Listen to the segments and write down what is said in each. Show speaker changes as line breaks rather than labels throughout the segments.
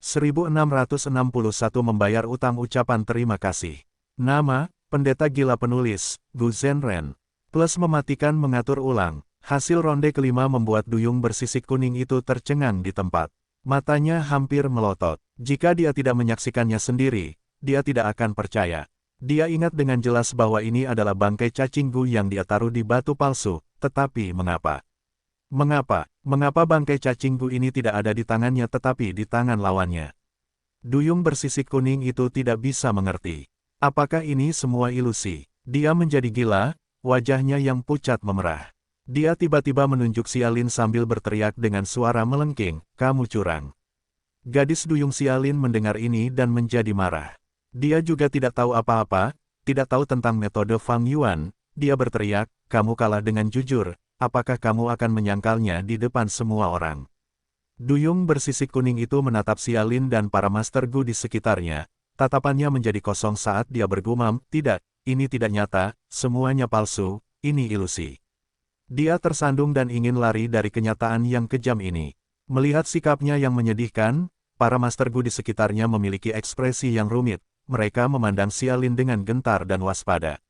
1661 membayar utang ucapan terima kasih. Nama, Pendeta Gila Penulis, Gu Zhenren. Plus mematikan mengatur ulang. Hasil ronde kelima membuat duyung bersisik kuning itu tercengang di tempat. Matanya hampir melotot. Jika dia tidak menyaksikannya sendiri, dia tidak akan percaya. Dia ingat dengan jelas bahwa ini adalah bangkai cacing Gu yang dia taruh di batu palsu, tetapi mengapa? Mengapa bangkai cacing Gu ini tidak ada di tangannya tetapi di tangan lawannya? Duyung bersisik kuning itu tidak bisa mengerti. Apakah ini semua ilusi? Dia menjadi gila, wajahnya yang pucat memerah. Dia tiba-tiba menunjuk Xiaolin sambil berteriak dengan suara melengking, "Kamu curang." Gadis duyung Xiaolin mendengar ini dan menjadi marah. Dia juga tidak tahu apa-apa, tidak tahu tentang metode Fang Yuan. Dia berteriak, "Kamu kalah dengan jujur, apakah kamu akan menyangkalnya di depan semua orang?" Duyung bersisik kuning itu menatap Xiaolin dan para Master Gu di sekitarnya. Tatapannya menjadi kosong saat dia bergumam, "Tidak, ini tidak nyata, semuanya palsu, ini ilusi." Dia tersandung dan ingin lari dari kenyataan yang kejam ini. Melihat sikapnya yang menyedihkan, para Master Gu di sekitarnya memiliki ekspresi yang rumit. Mereka memandang Xiaolin dengan gentar dan waspada.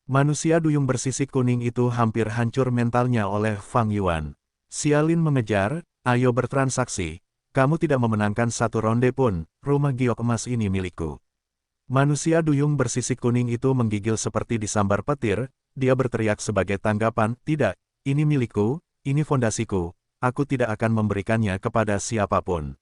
Manusia duyung bersisik kuning itu hampir hancur mentalnya oleh Fang Yuan. Xiaolin mengejar, "Ayo bertransaksi. Kamu tidak memenangkan satu ronde pun, rumah giok emas ini milikku." Manusia duyung bersisik kuning itu menggigil seperti disambar petir. Dia berteriak sebagai tanggapan, "Tidak, ini milikku, ini fondasiku. Aku tidak akan memberikannya kepada siapapun.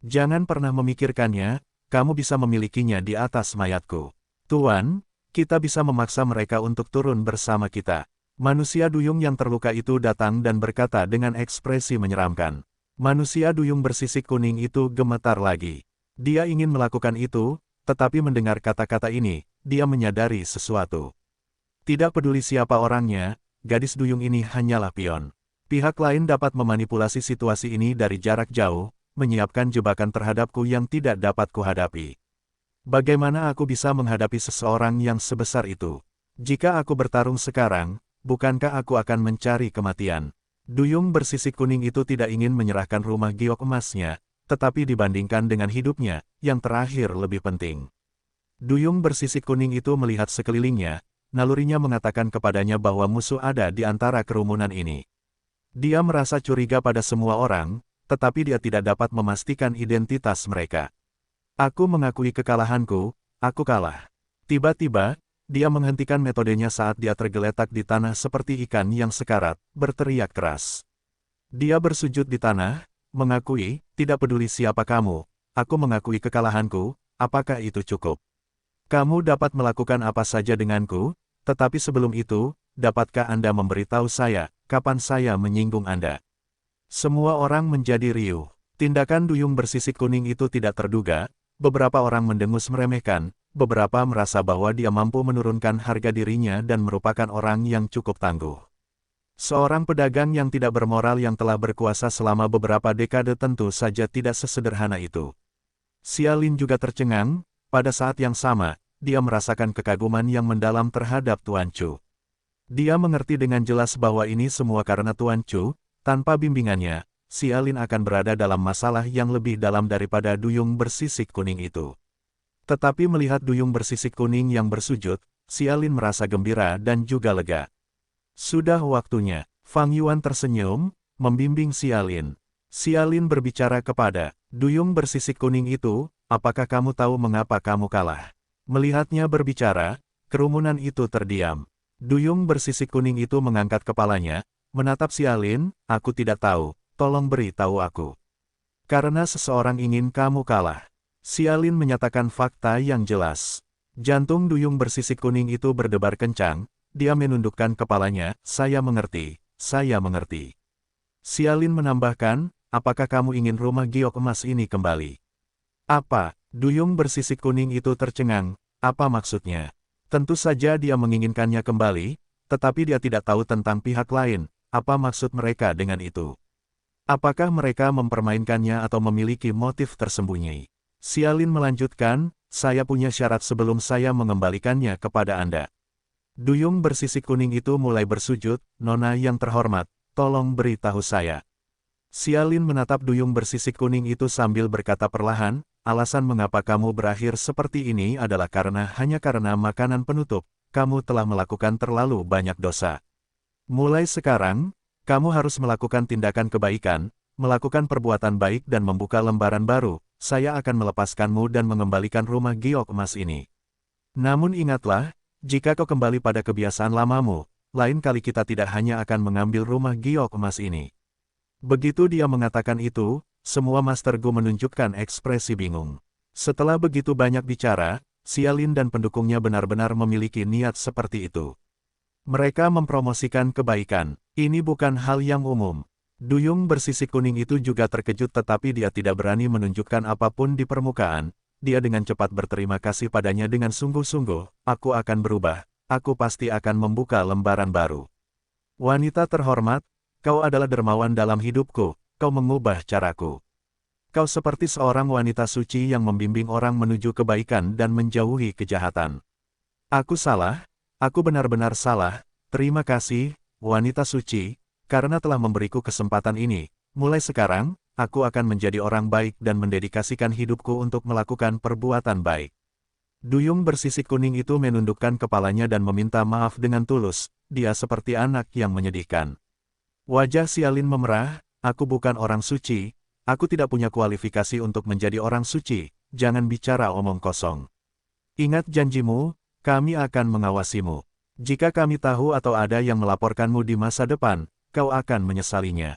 Jangan pernah memikirkannya. Kamu bisa memilikinya di atas mayatku. Tuan, kita bisa memaksa mereka untuk turun bersama kita." Manusia duyung yang terluka itu datang dan berkata dengan ekspresi menyeramkan. Manusia duyung bersisik kuning itu gemetar lagi. Dia ingin melakukan itu, tetapi mendengar kata-kata ini, dia menyadari sesuatu. Tidak peduli siapa orangnya, gadis duyung ini hanyalah pion. Pihak lain dapat memanipulasi situasi ini dari jarak jauh, menyiapkan jebakan terhadapku yang tidak dapat kuhadapi. Bagaimana aku bisa menghadapi seseorang yang sebesar itu? Jika aku bertarung sekarang, bukankah aku akan mencari kematian? Duyung bersisik kuning itu tidak ingin menyerahkan rumah giok emasnya, tetapi dibandingkan dengan hidupnya, yang terakhir lebih penting. Duyung bersisik kuning itu melihat sekelilingnya, nalurinya mengatakan kepadanya bahwa musuh ada di antara kerumunan ini. Dia merasa curiga pada semua orang, tetapi dia tidak dapat memastikan identitas mereka. "Aku mengakui kekalahanku, aku kalah." Tiba-tiba, dia menghentikan metodenya saat dia tergeletak di tanah seperti ikan yang sekarat, berteriak keras. Dia bersujud di tanah, mengakui, "Tidak peduli siapa kamu, aku mengakui kekalahanku, apakah itu cukup? Kamu dapat melakukan apa saja denganku, tetapi sebelum itu, dapatkah Anda memberitahu saya, kapan saya menyinggung Anda?" Semua orang menjadi riuh. Tindakan duyung bersisik kuning itu tidak terduga, beberapa orang mendengus meremehkan, beberapa merasa bahwa dia mampu menurunkan harga dirinya dan merupakan orang yang cukup tangguh. Seorang pedagang yang tidak bermoral yang telah berkuasa selama beberapa dekade tentu saja tidak sesederhana itu. Xiaolin juga tercengang, pada saat yang sama, dia merasakan kekaguman yang mendalam terhadap Tuan Chu. Dia mengerti dengan jelas bahwa ini semua karena Tuan Chu. Tanpa bimbingannya, Xiaolin akan berada dalam masalah yang lebih dalam daripada duyung bersisik kuning itu. Tetapi melihat duyung bersisik kuning yang bersujud, Xiaolin merasa gembira dan juga lega. Sudah waktunya. Fang Yuan tersenyum, membimbing Xiaolin. Xiaolin berbicara kepada duyung bersisik kuning itu, "Apakah kamu tahu mengapa kamu kalah?" Melihatnya berbicara, kerumunan itu terdiam. Duyung bersisik kuning itu mengangkat kepalanya, menatap Xiaolin, "Aku tidak tahu, tolong beritahu aku. Karena seseorang ingin kamu kalah." Xiaolin menyatakan fakta yang jelas. Jantung duyung bersisik kuning itu berdebar kencang, dia menundukkan kepalanya, "Saya mengerti, saya mengerti." Xiaolin menambahkan, "Apakah kamu ingin rumah giok emas ini kembali?" "Apa?" Duyung bersisik kuning itu tercengang, "Apa maksudnya?" Tentu saja dia menginginkannya kembali, tetapi dia tidak tahu tentang pihak lain. Apa maksud mereka dengan itu? Apakah mereka mempermainkannya atau memiliki motif tersembunyi? Xiaolin melanjutkan, "Saya punya syarat sebelum saya mengembalikannya kepada Anda." Duyung bersisik kuning itu mulai bersujud, "Nona yang terhormat, tolong beritahu saya." Xialin menatap duyung bersisik kuning itu sambil berkata perlahan, alasan mengapa kamu berakhir seperti ini adalah hanya karena makanan penutup, kamu telah melakukan terlalu banyak dosa. Mulai sekarang, kamu harus melakukan tindakan kebaikan, melakukan perbuatan baik dan membuka lembaran baru, saya akan melepaskanmu dan mengembalikan rumah giok emas ini. Namun ingatlah, jika kau kembali pada kebiasaan lamamu, lain kali kita tidak hanya akan mengambil rumah giok emas ini. Begitu dia mengatakan itu, semua Master Gu menunjukkan ekspresi bingung. Setelah begitu banyak bicara, Xialin dan pendukungnya benar-benar memiliki niat seperti itu. Mereka mempromosikan kebaikan, ini bukan hal yang umum. Duyung bersisik kuning itu juga terkejut tetapi dia tidak berani menunjukkan apapun di permukaan, dia dengan cepat berterima kasih padanya dengan sungguh-sungguh, aku akan berubah, aku pasti akan membuka lembaran baru. Wanita terhormat, kau adalah dermawan dalam hidupku, kau mengubah caraku. Kau seperti seorang wanita suci yang membimbing orang menuju kebaikan dan menjauhi kejahatan. Aku salah, aku benar-benar salah, terima kasih, wanita suci, karena telah memberiku kesempatan ini. Mulai sekarang, aku akan menjadi orang baik dan mendedikasikan hidupku untuk melakukan perbuatan baik. Duyung bersisik kuning itu menundukkan kepalanya dan meminta maaf dengan tulus, dia seperti anak yang menyedihkan. Wajah Xialin memerah, aku bukan orang suci, aku tidak punya kualifikasi untuk menjadi orang suci, jangan bicara omong kosong. Ingat janjimu, kami akan mengawasimu. Jika kami tahu atau ada yang melaporkanmu di masa depan, kau akan menyesalinya.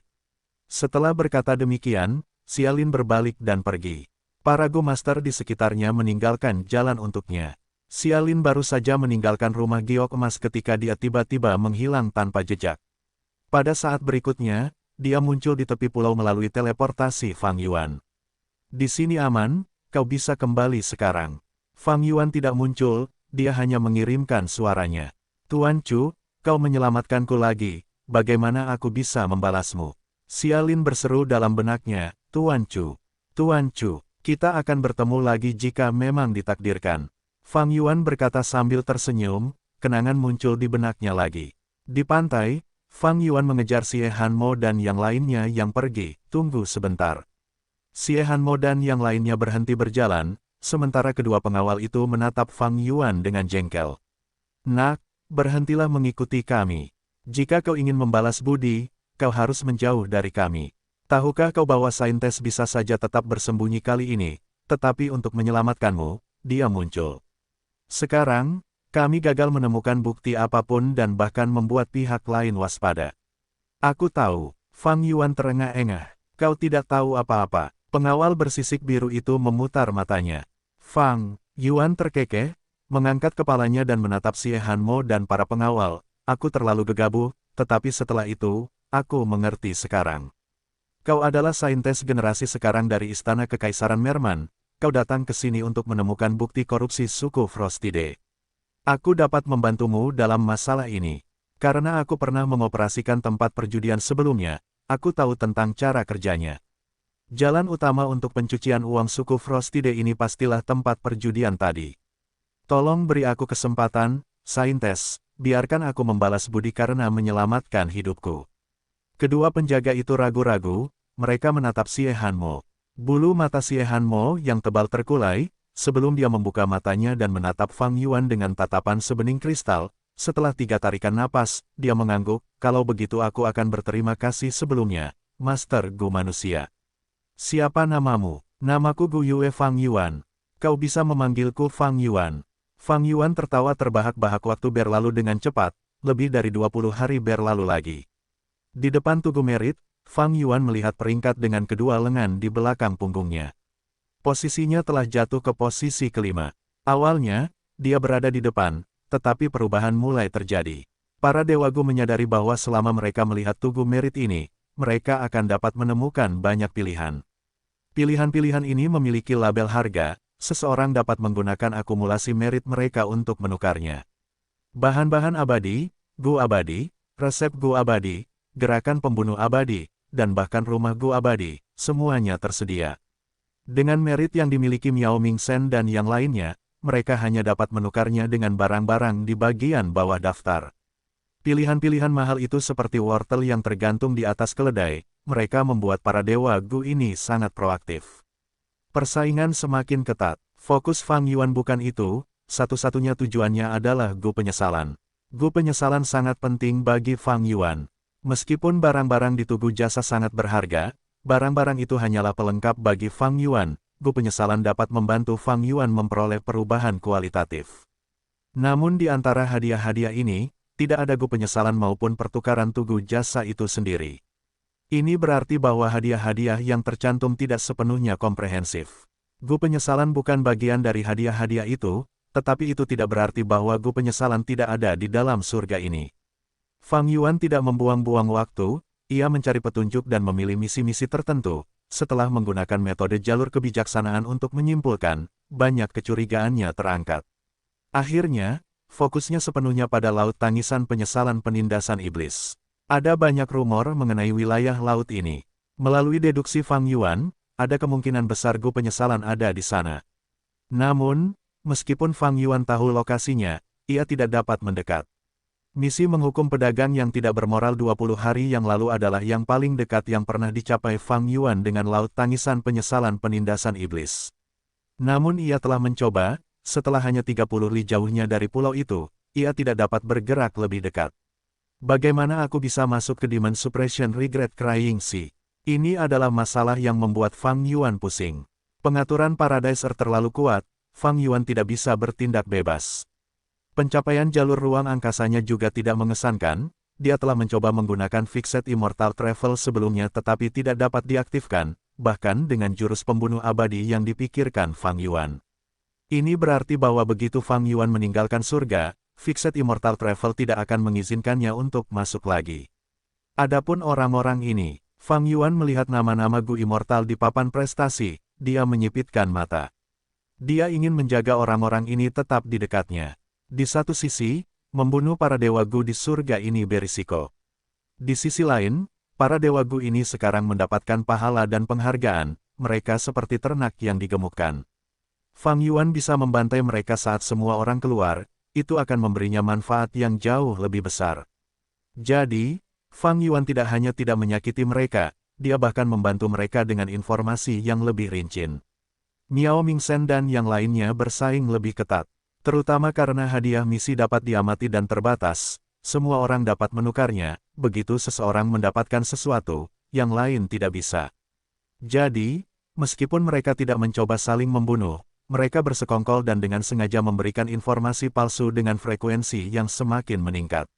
Setelah berkata demikian, Xialin berbalik dan pergi. Para Gu Master di sekitarnya meninggalkan jalan untuknya. Xialin baru saja meninggalkan rumah giok emas ketika dia tiba-tiba menghilang tanpa jejak. Pada saat berikutnya, dia muncul di tepi pulau melalui teleportasi Fang Yuan. Di sini aman, kau bisa kembali sekarang. Fang Yuan tidak muncul, dia hanya mengirimkan suaranya. Tuan Chu, kau menyelamatkanku lagi, bagaimana aku bisa membalasmu? Xialin berseru dalam benaknya, Tuan Chu. Tuan Chu, kita akan bertemu lagi jika memang ditakdirkan. Fang Yuan berkata sambil tersenyum, kenangan muncul di benaknya lagi. Di pantai, Fang Yuan mengejar Xie Hanmo dan yang lainnya yang pergi, tunggu sebentar. Xie Hanmo dan yang lainnya berhenti berjalan, sementara kedua pengawal itu menatap Fang Yuan dengan jengkel. Nak, berhentilah mengikuti kami. Jika kau ingin membalas budi, kau harus menjauh dari kami. Tahukah kau bahwa saintes bisa saja tetap bersembunyi kali ini, tetapi untuk menyelamatkanmu, dia muncul. Sekarang, kami gagal menemukan bukti apapun dan bahkan membuat pihak lain waspada. Aku tahu, Fang Yuan terengah-engah. Kau tidak tahu apa-apa. Pengawal bersisik biru itu memutar matanya. Fang Yuan terkekeh, mengangkat kepalanya dan menatap Xie Hanmo dan para pengawal. Aku terlalu gegabah, tetapi setelah itu, aku mengerti sekarang. Kau adalah saintes generasi sekarang dari Istana Kekaisaran Merman. Kau datang ke sini untuk menemukan bukti korupsi suku Frostide. Aku dapat membantumu dalam masalah ini. Karena aku pernah mengoperasikan tempat perjudian sebelumnya, aku tahu tentang cara kerjanya. Jalan utama untuk pencucian uang suku Frostide ini pastilah tempat perjudian tadi. Tolong beri aku kesempatan, saintes, biarkan aku membalas budi karena menyelamatkan hidupku. Kedua penjaga itu ragu-ragu, mereka menatap Xie Hanmo. Bulu mata Xie Hanmo yang tebal terkulai, sebelum dia membuka matanya dan menatap Fang Yuan dengan tatapan sebening kristal, setelah 3 tarikan napas, dia mengangguk, kalau begitu aku akan berterima kasih sebelumnya, Master Gu manusia. Siapa namamu? Namaku Gu Yue Fang Yuan. Kau bisa memanggilku Fang Yuan. Fang Yuan tertawa terbahak-bahak waktu berlalu dengan cepat, lebih dari 20 hari berlalu lagi. Di depan Tugu Merit, Fang Yuan melihat peringkat dengan kedua lengan di belakang punggungnya. Posisinya telah jatuh ke posisi kelima. Awalnya, dia berada di depan, tetapi perubahan mulai terjadi. Para Dewa Gu menyadari bahwa selama mereka melihat Tugu Merit ini, mereka akan dapat menemukan banyak pilihan. Pilihan-pilihan ini memiliki label harga, seseorang dapat menggunakan akumulasi merit mereka untuk menukarnya. Bahan-bahan abadi, Gu abadi, resep Gu abadi, gerakan pembunuh abadi, dan bahkan rumah Gu abadi, semuanya tersedia. Dengan merit yang dimiliki Miao Mingsen dan yang lainnya, mereka hanya dapat menukarnya dengan barang-barang di bagian bawah daftar. Pilihan-pilihan mahal itu seperti wortel yang tergantung di atas keledai, mereka membuat para dewa Gu ini sangat proaktif. Persaingan semakin ketat. Fokus Fang Yuan bukan itu, satu-satunya tujuannya adalah Gu penyesalan. Gu penyesalan sangat penting bagi Fang Yuan. Meskipun barang-barang di tugu jasa sangat berharga, barang-barang itu hanyalah pelengkap bagi Fang Yuan. Gu penyesalan dapat membantu Fang Yuan memperoleh perubahan kualitatif. Namun di antara hadiah-hadiah ini, tidak ada Gu penyesalan maupun pertukaran tugu jasa itu sendiri. Ini berarti bahwa hadiah-hadiah yang tercantum tidak sepenuhnya komprehensif. Gu penyesalan bukan bagian dari hadiah-hadiah itu, tetapi itu tidak berarti bahwa Gu penyesalan tidak ada di dalam surga ini. Fang Yuan tidak membuang-buang waktu, ia mencari petunjuk dan memilih misi-misi tertentu. Setelah menggunakan metode jalur kebijaksanaan untuk menyimpulkan, banyak kecurigaannya terangkat. Akhirnya, fokusnya sepenuhnya pada Laut Tangisan Penyesalan Penindasan Iblis. Ada banyak rumor mengenai wilayah laut ini. Melalui deduksi Fang Yuan, ada kemungkinan besar Gu penyesalan ada di sana. Namun, meskipun Fang Yuan tahu lokasinya, ia tidak dapat mendekat. Misi menghukum pedagang yang tidak bermoral 20 hari yang lalu adalah yang paling dekat yang pernah dicapai Fang Yuan dengan Laut Tangisan Penyesalan Penindasan Iblis. Namun ia telah mencoba, setelah hanya 30 li jauhnya dari pulau itu, ia tidak dapat bergerak lebih dekat. Bagaimana aku bisa masuk ke Demon Suppression Regret Crying Sea? Ini adalah masalah yang membuat Fang Yuan pusing. Pengaturan Paradise Earth terlalu kuat, Fang Yuan tidak bisa bertindak bebas. Pencapaian jalur ruang angkasanya juga tidak mengesankan, dia telah mencoba menggunakan Fixed Immortal Travel sebelumnya tetapi tidak dapat diaktifkan, bahkan dengan jurus pembunuh abadi yang dipikirkan Fang Yuan. Ini berarti bahwa begitu Fang Yuan meninggalkan surga, Fixed Immortal Travel tidak akan mengizinkannya untuk masuk lagi. Adapun orang-orang ini, Fang Yuan melihat nama-nama Gu Immortal di papan prestasi, dia menyipitkan mata. Dia ingin menjaga orang-orang ini tetap di dekatnya. Di satu sisi, membunuh para dewa Gu di surga ini berisiko. Di sisi lain, para dewa Gu ini sekarang mendapatkan pahala dan penghargaan, mereka seperti ternak yang digemukkan. Fang Yuan bisa membantai mereka saat semua orang keluar, itu akan memberinya manfaat yang jauh lebih besar. Jadi, Fang Yuan tidak hanya tidak menyakiti mereka, dia bahkan membantu mereka dengan informasi yang lebih rinci. Miao Mingsen dan yang lainnya bersaing lebih ketat. Terutama karena hadiah misi dapat diamati dan terbatas, semua orang dapat menukarnya, begitu seseorang mendapatkan sesuatu, yang lain tidak bisa. Jadi, meskipun mereka tidak mencoba saling membunuh, mereka bersekongkol dan dengan sengaja memberikan informasi palsu dengan frekuensi yang semakin meningkat.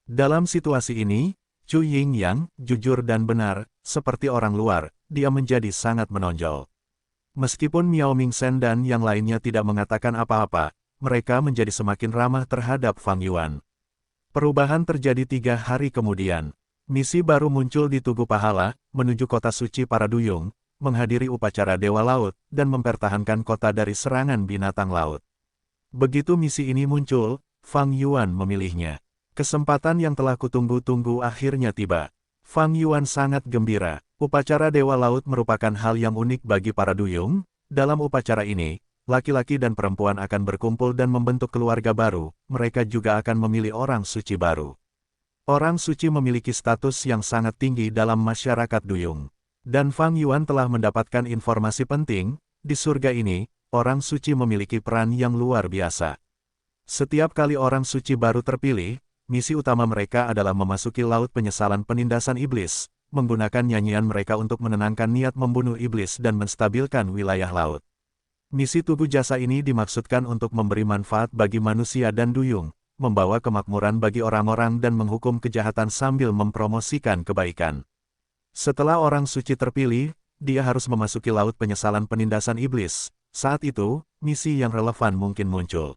Dalam situasi ini, Chu Yingyang, jujur dan benar, seperti orang luar, dia menjadi sangat menonjol. Meskipun Miao Mingsen dan yang lainnya tidak mengatakan apa-apa, mereka menjadi semakin ramah terhadap Fang Yuan. Perubahan terjadi 3 hari kemudian. Misi baru muncul di Tugu Pahala, menuju kota suci para duyung, menghadiri upacara Dewa Laut, dan mempertahankan kota dari serangan binatang laut. Begitu misi ini muncul, Fang Yuan memilihnya. Kesempatan yang telah kutunggu-tunggu akhirnya tiba. Fang Yuan sangat gembira. Upacara Dewa Laut merupakan hal yang unik bagi para duyung. Dalam upacara ini, laki-laki dan perempuan akan berkumpul dan membentuk keluarga baru, mereka juga akan memilih orang suci baru. Orang suci memiliki status yang sangat tinggi dalam masyarakat duyung. Dan Fang Yuan telah mendapatkan informasi penting, di surga ini, orang suci memiliki peran yang luar biasa. Setiap kali orang suci baru terpilih, misi utama mereka adalah memasuki Laut Penyesalan Penindasan Iblis, menggunakan nyanyian mereka untuk menenangkan niat membunuh iblis dan menstabilkan wilayah laut. Misi tubuh jasa ini dimaksudkan untuk memberi manfaat bagi manusia dan duyung, membawa kemakmuran bagi orang-orang dan menghukum kejahatan sambil mempromosikan kebaikan. Setelah orang suci terpilih, dia harus memasuki Laut Penyesalan Penindasan Iblis. Saat itu, misi yang relevan mungkin muncul.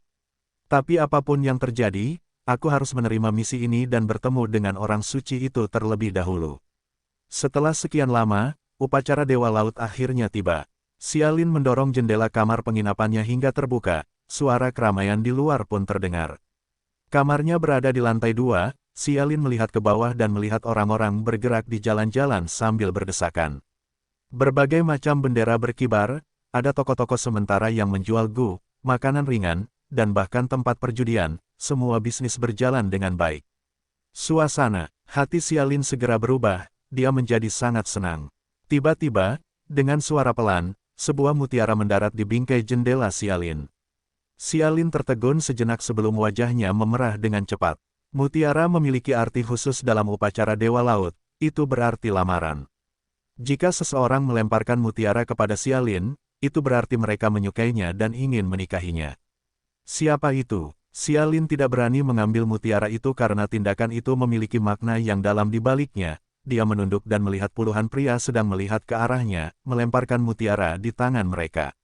Tapi apapun yang terjadi, aku harus menerima misi ini dan bertemu dengan orang suci itu terlebih dahulu. Setelah sekian lama, upacara Dewa Laut akhirnya tiba. Xialin mendorong jendela kamar penginapannya hingga terbuka, suara keramaian di luar pun terdengar. Kamarnya berada di lantai 2, Xialin melihat ke bawah dan melihat orang-orang bergerak di jalan-jalan sambil berdesakan. Berbagai macam bendera berkibar, ada toko-toko sementara yang menjual gu, makanan ringan, dan bahkan tempat perjudian, semua bisnis berjalan dengan baik. Suasana, hati Xialin segera berubah, dia menjadi sangat senang. Tiba-tiba, dengan suara pelan, sebuah mutiara mendarat di bingkai jendela Xialin. Xialin tertegun sejenak sebelum wajahnya memerah dengan cepat. Mutiara memiliki arti khusus dalam upacara Dewa Laut, itu berarti lamaran. Jika seseorang melemparkan mutiara kepada Xialin, itu berarti mereka menyukainya dan ingin menikahinya. Siapa itu? Xialin tidak berani mengambil mutiara itu karena tindakan itu memiliki makna yang dalam di baliknya. Dia menunduk dan melihat puluhan pria sedang melihat ke arahnya, melemparkan mutiara di tangan mereka.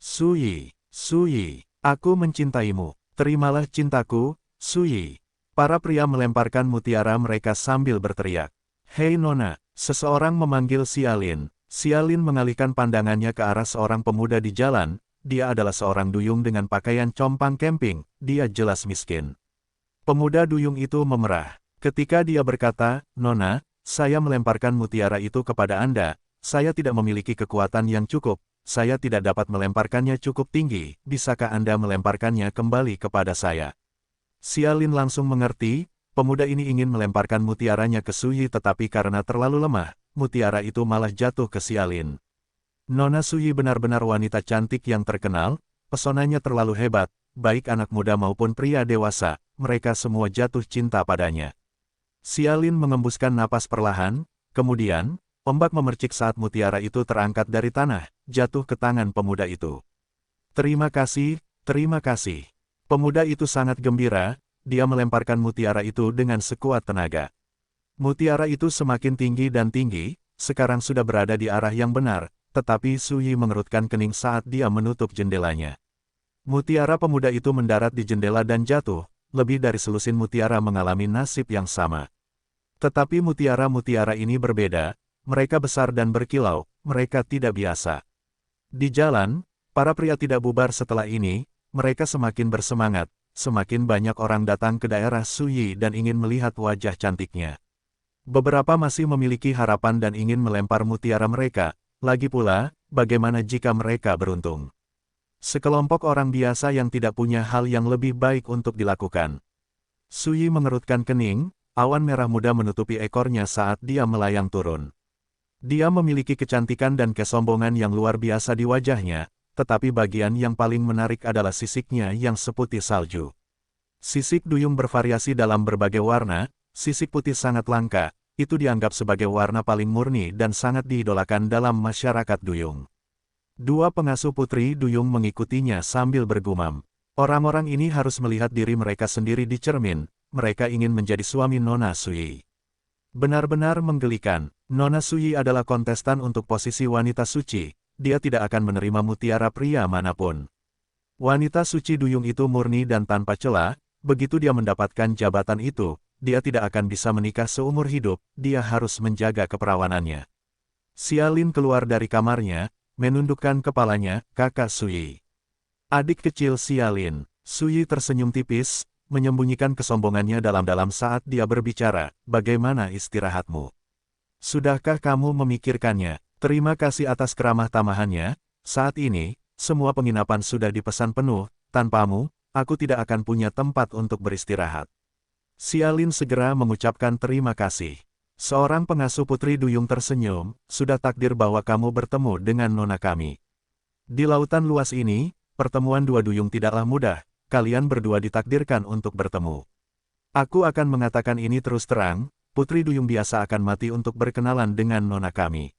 Suyi, Suyi, aku mencintaimu. Terimalah cintaku, Suyi. Para pria melemparkan mutiara mereka sambil berteriak. Hei Nona, seseorang memanggil Xialin. Xialin mengalihkan pandangannya ke arah seorang pemuda di jalan. Dia adalah seorang duyung dengan pakaian compang camping, dia jelas miskin. Pemuda duyung itu memerah. Ketika dia berkata, Nona, saya melemparkan mutiara itu kepada Anda, saya tidak memiliki kekuatan yang cukup, saya tidak dapat melemparkannya cukup tinggi, bisakah Anda melemparkannya kembali kepada saya? Xialin langsung mengerti, pemuda ini ingin melemparkan mutiaranya ke Suyi tetapi karena terlalu lemah, mutiara itu malah jatuh ke Xialin. Nona Suyi benar-benar wanita cantik yang terkenal, pesonanya terlalu hebat, baik anak muda maupun pria dewasa, mereka semua jatuh cinta padanya. Xialin mengembuskan napas perlahan, kemudian, ombak memercik saat mutiara itu terangkat dari tanah, jatuh ke tangan pemuda itu. Terima kasih, terima kasih. Pemuda itu sangat gembira, dia melemparkan mutiara itu dengan sekuat tenaga. Mutiara itu semakin tinggi dan tinggi, sekarang sudah berada di arah yang benar, tetapi Suyi mengerutkan kening saat dia menutup jendelanya. Mutiara pemuda itu mendarat di jendela dan jatuh, lebih dari selusin mutiara mengalami nasib yang sama. Tetapi mutiara-mutiara ini berbeda, mereka besar dan berkilau, mereka tidak biasa. Di jalan, para pria tidak bubar setelah ini, mereka semakin bersemangat, semakin banyak orang datang ke daerah Suyi dan ingin melihat wajah cantiknya. Beberapa masih memiliki harapan dan ingin melempar mutiara mereka, lagi pula, bagaimana jika mereka beruntung? Sekelompok orang biasa yang tidak punya hal yang lebih baik untuk dilakukan. Suyi mengerutkan kening, awan merah muda menutupi ekornya saat dia melayang turun. Dia memiliki kecantikan dan kesombongan yang luar biasa di wajahnya, tetapi bagian yang paling menarik adalah sisiknya yang seputih salju. Sisik duyung bervariasi dalam berbagai warna, sisik putih sangat langka, itu dianggap sebagai warna paling murni dan sangat diidolakan dalam masyarakat duyung. Dua pengasuh putri duyung mengikutinya sambil bergumam. Orang-orang ini harus melihat diri mereka sendiri di cermin, mereka ingin menjadi suami Nona Suyi. Benar-benar menggelikan, Nona Suyi adalah kontestan untuk posisi wanita suci, dia tidak akan menerima mutiara pria manapun. Wanita suci duyung itu murni dan tanpa celah, begitu dia mendapatkan jabatan itu, dia tidak akan bisa menikah seumur hidup, dia harus menjaga keperawanannya. Xialin keluar dari kamarnya, menundukkan kepalanya, kakak Suyi. Adik kecil Xialin, Suyi tersenyum tipis, menyembunyikan kesombongannya dalam-dalam saat dia berbicara, bagaimana istirahatmu? Sudahkah kamu memikirkannya? Terima kasih atas keramah tamahannya, saat ini, semua penginapan sudah dipesan penuh, tanpamu, aku tidak akan punya tempat untuk beristirahat. Xialin segera mengucapkan terima kasih. Seorang pengasuh putri duyung tersenyum, sudah takdir bahwa kamu bertemu dengan nona kami. Di lautan luas ini, pertemuan dua duyung tidaklah mudah, kalian berdua ditakdirkan untuk bertemu. Aku akan mengatakan ini terus terang, putri duyung biasa akan mati untuk berkenalan dengan nona kami.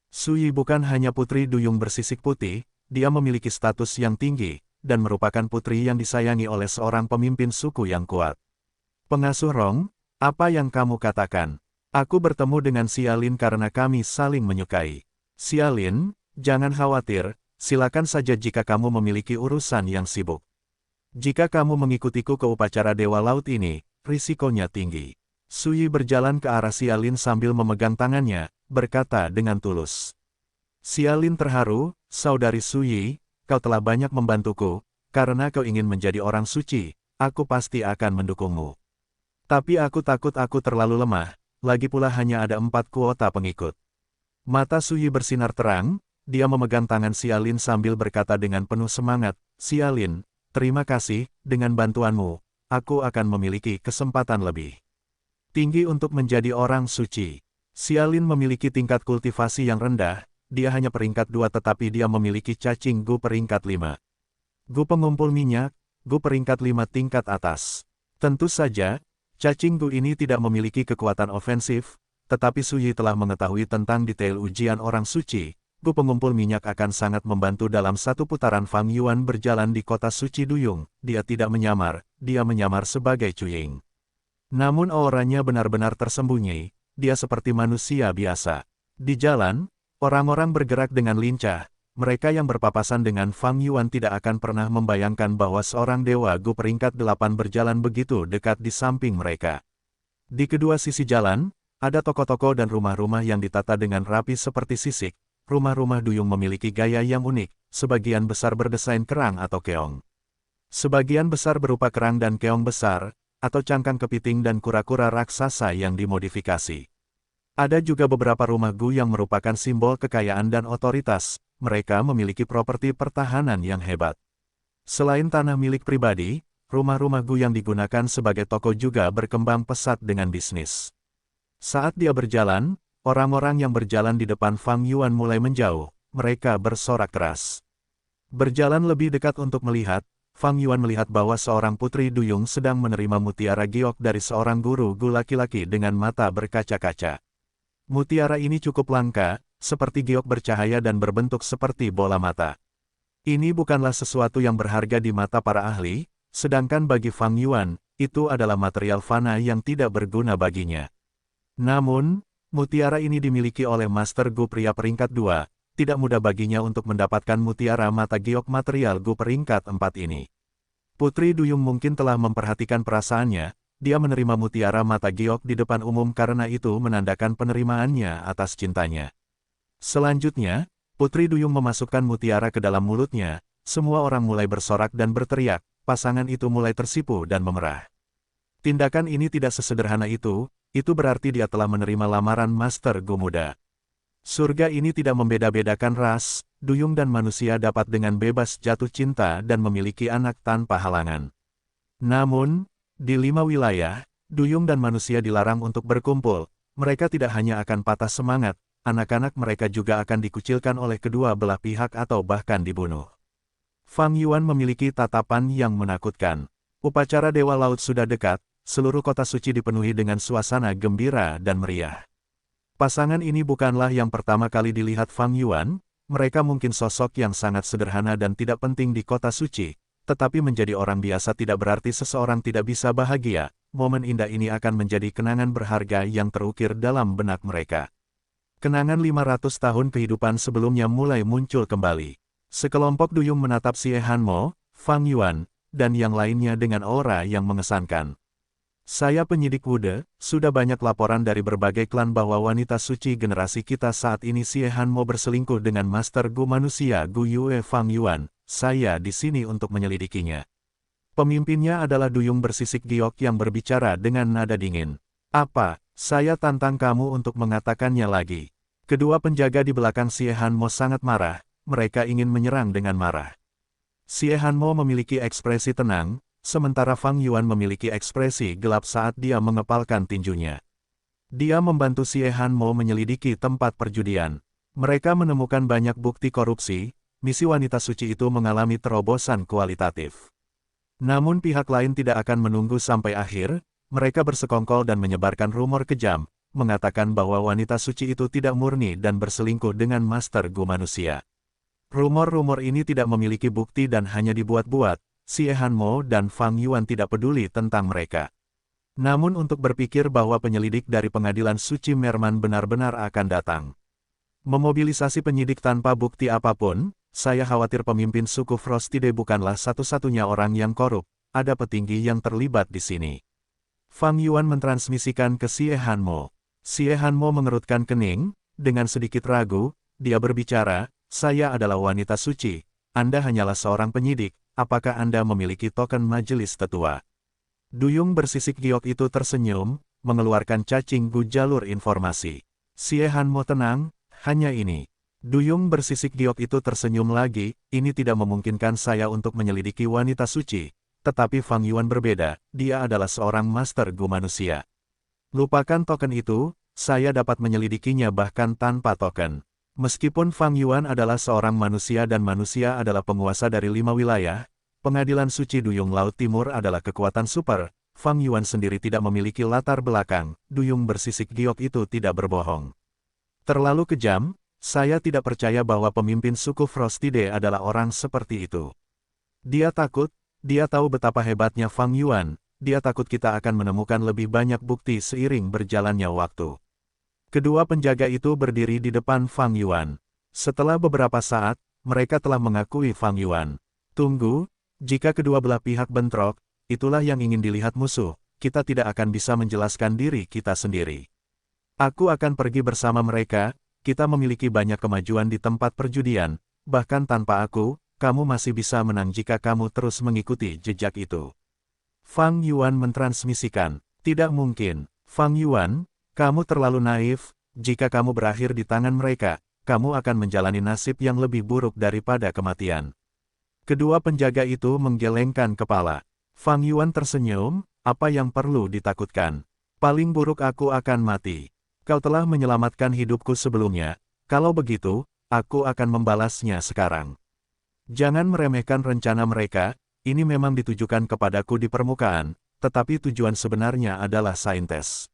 Suyi bukan hanya putri duyung bersisik putih, dia memiliki status yang tinggi, dan merupakan putri yang disayangi oleh seorang pemimpin suku yang kuat. Pengasuh Rong, apa yang kamu katakan? Aku bertemu dengan Xialin karena kami saling menyukai. Xialin, jangan khawatir, silakan saja jika kamu memiliki urusan yang sibuk. Jika kamu mengikutiku ke upacara Dewa Laut ini, risikonya tinggi. Suyi berjalan ke arah Xialin sambil memegang tangannya, berkata dengan tulus. Xialin terharu, saudari Suyi, kau telah banyak membantuku, karena kau ingin menjadi orang suci, aku pasti akan mendukungmu. Tapi aku takut aku terlalu lemah, lagi pula hanya ada 4 kuota pengikut. Mata Suyi bersinar terang, dia memegang tangan Xialin sambil berkata dengan penuh semangat, Xialin, terima kasih, dengan bantuanmu, aku akan memiliki kesempatan lebih. Tinggi untuk menjadi orang suci. Xialin memiliki tingkat kultivasi yang rendah, dia hanya peringkat 2 tetapi dia memiliki cacing Gu peringkat 5. Gu pengumpul minyak, Gu peringkat 5 tingkat atas. Tentu saja, cacing Gu ini tidak memiliki kekuatan ofensif, tetapi Suyi telah mengetahui tentang detail ujian orang suci. Gu pengumpul minyak akan sangat membantu dalam satu putaran Fang Yuan berjalan di kota suci Duyung. Dia tidak menyamar, dia menyamar sebagai Cuying. Namun auranya benar-benar tersembunyi, dia seperti manusia biasa. Di jalan, orang-orang bergerak dengan lincah. Mereka yang berpapasan dengan Fang Yuan tidak akan pernah membayangkan bahwa seorang dewa Gu peringkat 8 berjalan begitu dekat di samping mereka. Di kedua sisi jalan, ada toko-toko dan rumah-rumah yang ditata dengan rapi seperti sisik. Rumah-rumah Duyung memiliki gaya yang unik, sebagian besar berdesain kerang atau keong. Sebagian besar berupa kerang dan keong besar, atau cangkang kepiting dan kura-kura raksasa yang dimodifikasi. Ada juga beberapa rumah Gu yang merupakan simbol kekayaan dan otoritas. Mereka memiliki properti pertahanan yang hebat. Selain tanah milik pribadi, rumah-rumah Gu yang digunakan sebagai toko juga berkembang pesat dengan bisnis. Saat dia berjalan, orang-orang yang berjalan di depan Fang Yuan mulai menjauh, mereka bersorak keras. Berjalan lebih dekat untuk melihat, Fang Yuan melihat bahwa seorang putri Duyung sedang menerima mutiara giok dari seorang guru Gu laki-laki dengan mata berkaca-kaca. Mutiara ini cukup langka, seperti giok bercahaya dan berbentuk seperti bola mata. Ini bukanlah sesuatu yang berharga di mata para ahli, sedangkan bagi Fang Yuan, itu adalah material fana yang tidak berguna baginya. Namun, mutiara ini dimiliki oleh Master Gu pria peringkat 2, tidak mudah baginya untuk mendapatkan mutiara mata giok material Gu peringkat 4 ini. Putri Duyung mungkin telah memperhatikan perasaannya, dia menerima mutiara mata giok di depan umum karena itu menandakan penerimaannya atas cintanya. Selanjutnya, Putri Duyung memasukkan mutiara ke dalam mulutnya, semua orang mulai bersorak dan berteriak, pasangan itu mulai tersipu dan memerah. Tindakan ini tidak sesederhana itu berarti dia telah menerima lamaran Master Gu muda. Surga ini tidak membeda-bedakan ras, Duyung dan manusia dapat dengan bebas jatuh cinta dan memiliki anak tanpa halangan. Namun, di 5 wilayah, Duyung dan manusia dilarang untuk berkumpul, mereka tidak hanya akan patah semangat, anak-anak mereka juga akan dikucilkan oleh kedua belah pihak atau bahkan dibunuh. Fang Yuan memiliki tatapan yang menakutkan. Upacara Dewa Laut sudah dekat, seluruh kota suci dipenuhi dengan suasana gembira dan meriah. Pasangan ini bukanlah yang pertama kali dilihat Fang Yuan, mereka mungkin sosok yang sangat sederhana dan tidak penting di kota suci, tetapi menjadi orang biasa tidak berarti seseorang tidak bisa bahagia. Momen indah ini akan menjadi kenangan berharga yang terukir dalam benak mereka. Kenangan 500 tahun kehidupan sebelumnya mulai muncul kembali. Sekelompok Duyung menatap Xie Hanmo, Fang Yuan, dan yang lainnya dengan aura yang mengesankan. Saya penyidik Wude, sudah banyak laporan dari berbagai klan bahwa wanita suci generasi kita saat ini Xie Hanmo berselingkuh dengan Master Gu manusia Gu Yue Fang Yuan. Saya di sini untuk menyelidikinya. Pemimpinnya adalah Duyung bersisik giok yang berbicara dengan nada dingin. Apa? Saya tantang kamu untuk mengatakannya lagi. Kedua penjaga di belakang Xie Hanmo sangat marah, mereka ingin menyerang dengan marah. Xie Hanmo memiliki ekspresi tenang, sementara Fang Yuan memiliki ekspresi gelap saat dia mengepalkan tinjunya. Dia membantu Xie Hanmo menyelidiki tempat perjudian. Mereka menemukan banyak bukti korupsi, misi wanita suci itu mengalami terobosan kualitatif. Namun pihak lain tidak akan menunggu sampai akhir. Mereka bersekongkol dan menyebarkan rumor kejam, mengatakan bahwa wanita suci itu tidak murni dan berselingkuh dengan Master Gu manusia. Rumor-rumor ini tidak memiliki bukti dan hanya dibuat-buat, Xie Hanmo dan Fang Yuan tidak peduli tentang mereka. Namun untuk berpikir bahwa penyelidik dari pengadilan suci Merman benar-benar akan datang. Memobilisasi penyidik tanpa bukti apapun, saya khawatir pemimpin suku Frostide bukanlah satu-satunya orang yang korup, ada petinggi yang terlibat di sini. Fang Yuan mentransmisikan ke Xie Hanmo. Xie Hanmo mengerutkan kening, dengan sedikit ragu, dia berbicara, saya adalah wanita suci, Anda hanyalah seorang penyidik, apakah Anda memiliki token majelis tetua? Duyung bersisik giok itu tersenyum, mengeluarkan cacing Gu jalur informasi. Xie Hanmo tenang, hanya ini. Duyung bersisik giok itu tersenyum lagi, ini tidak memungkinkan saya untuk menyelidiki wanita suci. Tetapi Fang Yuan berbeda, dia adalah seorang Master Gu manusia. Lupakan token itu, saya dapat menyelidikinya bahkan tanpa token. Meskipun Fang Yuan adalah seorang manusia dan manusia adalah penguasa dari 5 wilayah, pengadilan suci Duyung Laut Timur adalah kekuatan super. Fang Yuan sendiri tidak memiliki latar belakang, duyung bersisik giok itu tidak berbohong. Terlalu kejam, saya tidak percaya bahwa pemimpin suku Frostide adalah orang seperti itu. Dia takut, dia tahu betapa hebatnya Fang Yuan, dia takut kita akan menemukan lebih banyak bukti seiring berjalannya waktu. Kedua penjaga itu berdiri di depan Fang Yuan. Setelah beberapa saat, mereka telah mengakui Fang Yuan. Tunggu, jika kedua belah pihak bentrok, itulah yang ingin dilihat musuh, kita tidak akan bisa menjelaskan diri kita sendiri. Aku akan pergi bersama mereka, kita memiliki banyak kemajuan di tempat perjudian, bahkan tanpa aku, kamu masih bisa menang jika kamu terus mengikuti jejak itu. Fang Yuan mentransmisikan, tidak mungkin, Fang Yuan, kamu terlalu naif, jika kamu berakhir di tangan mereka, kamu akan menjalani nasib yang lebih buruk daripada kematian. Kedua penjaga itu menggelengkan kepala. Fang Yuan tersenyum, apa yang perlu ditakutkan? Paling buruk aku akan mati. Kau telah menyelamatkan hidupku sebelumnya, kalau begitu, aku akan membalasnya sekarang. Jangan meremehkan rencana mereka, ini memang ditujukan kepadaku di permukaan, tetapi tujuan sebenarnya adalah saintes.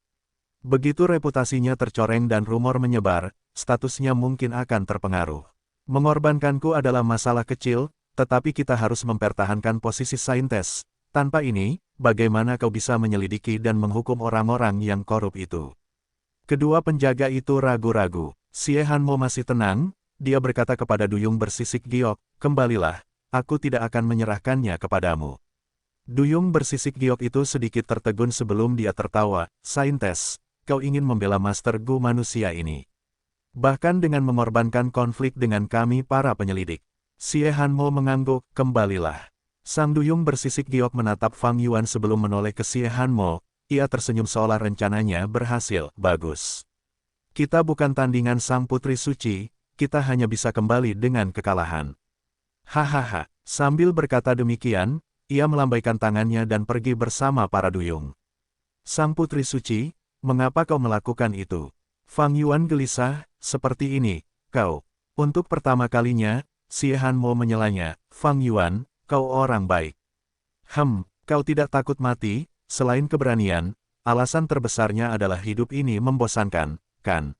Begitu reputasinya tercoreng dan rumor menyebar, statusnya mungkin akan terpengaruh. Mengorbankanku adalah masalah kecil, tetapi kita harus mempertahankan posisi saintes. Tanpa ini, bagaimana kau bisa menyelidiki dan menghukum orang-orang yang korup itu? Kedua penjaga itu ragu-ragu. Xie Hanmo masih tenang, dia berkata kepada duyung bersisik giok, kembalilah, aku tidak akan menyerahkannya kepadamu. Duyung bersisik giok itu sedikit tertegun sebelum dia tertawa, saintes, kau ingin membela Master Gu manusia ini. Bahkan dengan mengorbankan konflik dengan kami para penyelidik. Xie Hanmo mengangguk, kembalilah. Sang duyung bersisik giok menatap Fang Yuan sebelum menoleh ke Xie Hanmo, ia tersenyum seolah rencananya berhasil, bagus. Kita bukan tandingan sang putri suci, kita hanya bisa kembali dengan kekalahan. Hahaha, sambil berkata demikian, ia melambaikan tangannya dan pergi bersama para duyung. Sang putri suci, mengapa kau melakukan itu? Fang Yuan gelisah, seperti ini, kau. Untuk pertama kalinya, Xie Hanmo menyelanya, Fang Yuan, kau orang baik. Kau tidak takut mati, selain keberanian, alasan terbesarnya adalah hidup ini membosankan, kan?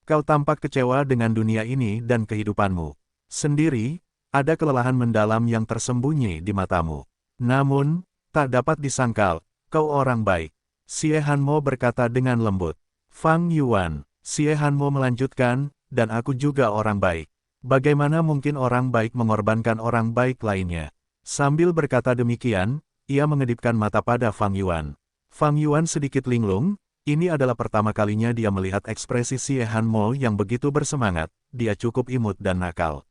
Kau tampak kecewa dengan dunia ini dan kehidupanmu sendiri, ada kelelahan mendalam yang tersembunyi di matamu. Namun, tak dapat disangkal, kau orang baik. Xie Hanmo berkata dengan lembut. Fang Yuan, Xie Hanmo melanjutkan, dan aku juga orang baik. Bagaimana mungkin orang baik mengorbankan orang baik lainnya? Sambil berkata demikian, ia mengedipkan mata pada Fang Yuan. Fang Yuan sedikit linglung, ini adalah pertama kalinya dia melihat ekspresi Xie Hanmo yang begitu bersemangat, dia cukup imut dan nakal.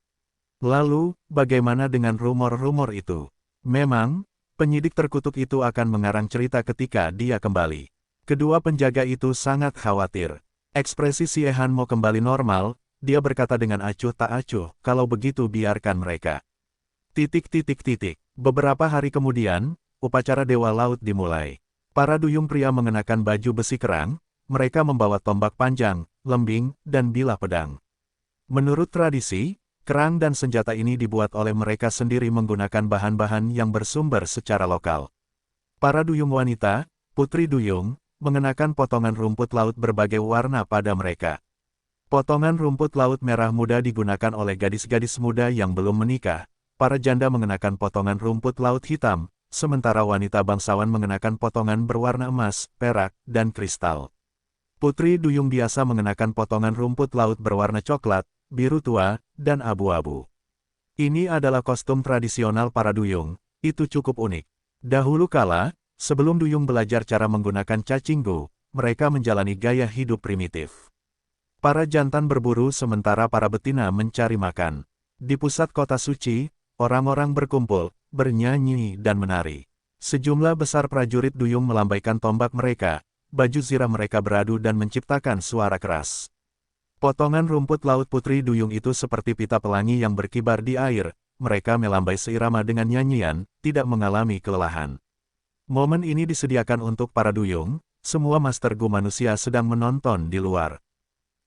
Lalu, bagaimana dengan rumor-rumor itu? Memang, penyidik terkutuk itu akan mengarang cerita ketika dia kembali. Kedua penjaga itu sangat khawatir. Ekspresi Xie Hanmo kembali normal, dia berkata dengan acuh tak acuh, kalau begitu biarkan mereka. Beberapa hari kemudian, upacara Dewa Laut dimulai. Para duyung pria mengenakan baju besi kerang, mereka membawa tombak panjang, lembing, dan bilah pedang. Menurut tradisi, kerang dan senjata ini dibuat oleh mereka sendiri menggunakan bahan-bahan yang bersumber secara lokal. Para duyung wanita, putri duyung, mengenakan potongan rumput laut berbagai warna pada mereka. Potongan rumput laut merah muda digunakan oleh gadis-gadis muda yang belum menikah. Para janda mengenakan potongan rumput laut hitam, sementara wanita bangsawan mengenakan potongan berwarna emas, perak, dan kristal. Putri duyung biasa mengenakan potongan rumput laut berwarna coklat, biru tua, dan abu-abu. Ini adalah kostum tradisional para duyung, itu cukup unik. Dahulu kala, sebelum duyung belajar cara menggunakan cacing gu, mereka menjalani gaya hidup primitif. Para jantan berburu sementara para betina mencari makan. Di pusat kota suci, orang-orang berkumpul, bernyanyi dan menari. Sejumlah besar prajurit duyung melambaikan tombak mereka, baju zirah mereka beradu dan menciptakan suara keras. Potongan rumput laut putri duyung itu seperti pita pelangi yang berkibar di air, mereka melambai seirama dengan nyanyian, tidak mengalami kelelahan. Momen ini disediakan untuk para duyung, semua Master Gu manusia sedang menonton di luar.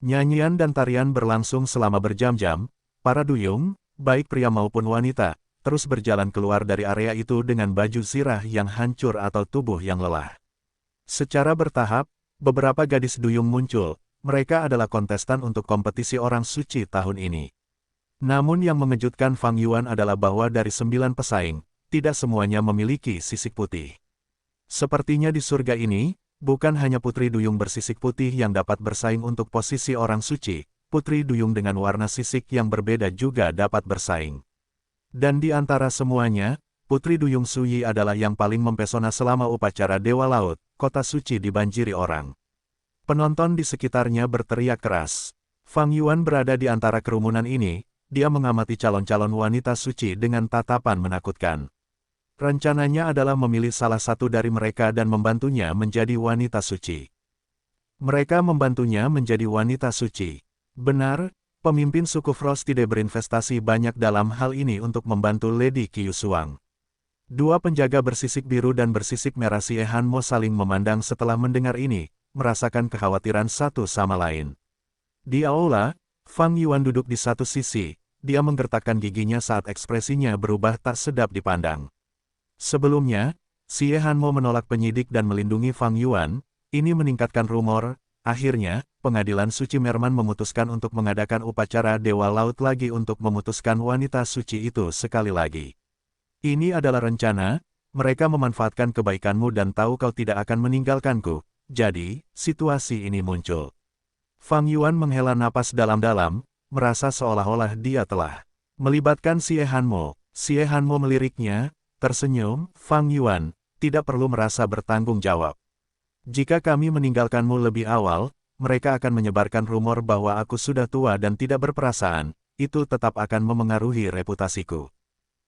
Nyanyian dan tarian berlangsung selama berjam-jam, para duyung, baik pria maupun wanita, terus berjalan keluar dari area itu dengan baju zirah yang hancur atau tubuh yang lelah. Secara bertahap, beberapa gadis duyung muncul, mereka adalah kontestan untuk kompetisi orang suci tahun ini. Namun yang mengejutkan Fang Yuan adalah bahwa dari 9 pesaing, tidak semuanya memiliki sisik putih. Sepertinya di surga ini, bukan hanya putri duyung bersisik putih yang dapat bersaing untuk posisi orang suci, putri duyung dengan warna sisik yang berbeda juga dapat bersaing. Dan di antara semuanya, putri duyung Suyi adalah yang paling mempesona selama upacara Dewa Laut, kota suci dibanjiri orang. Penonton di sekitarnya berteriak keras. Fang Yuan berada di antara kerumunan ini. Dia mengamati calon-calon wanita suci dengan tatapan menakutkan. Rencananya adalah memilih salah satu dari mereka dan membantunya menjadi wanita suci. Mereka membantunya menjadi wanita suci. Benar, pemimpin suku Frost tidak berinvestasi banyak dalam hal ini untuk membantu Lady Kyusuang. Dua penjaga bersisik biru dan bersisik merah Si Han Mo saling memandang setelah mendengar ini, merasakan kekhawatiran satu sama lain. Di aula, Fang Yuan duduk di satu sisi, dia menggertakkan giginya saat ekspresinya berubah tak sedap dipandang. Sebelumnya, Si Han Mo menolak penyidik dan melindungi Fang Yuan, ini meningkatkan rumor. Akhirnya, pengadilan suci Merman memutuskan untuk mengadakan upacara Dewa Laut lagi untuk memutuskan wanita suci itu sekali lagi. Ini adalah rencana, mereka memanfaatkan kebaikanmu dan tahu kau tidak akan meninggalkanku, jadi, situasi ini muncul. Fang Yuan menghela napas dalam-dalam, merasa seolah-olah dia telah melibatkan Si Han Mo. Si Han Mo meliriknya, tersenyum, Fang Yuan, tidak perlu merasa bertanggung jawab. Jika kami meninggalkanmu lebih awal, mereka akan menyebarkan rumor bahwa aku sudah tua dan tidak berperasaan, itu tetap akan memengaruhi reputasiku.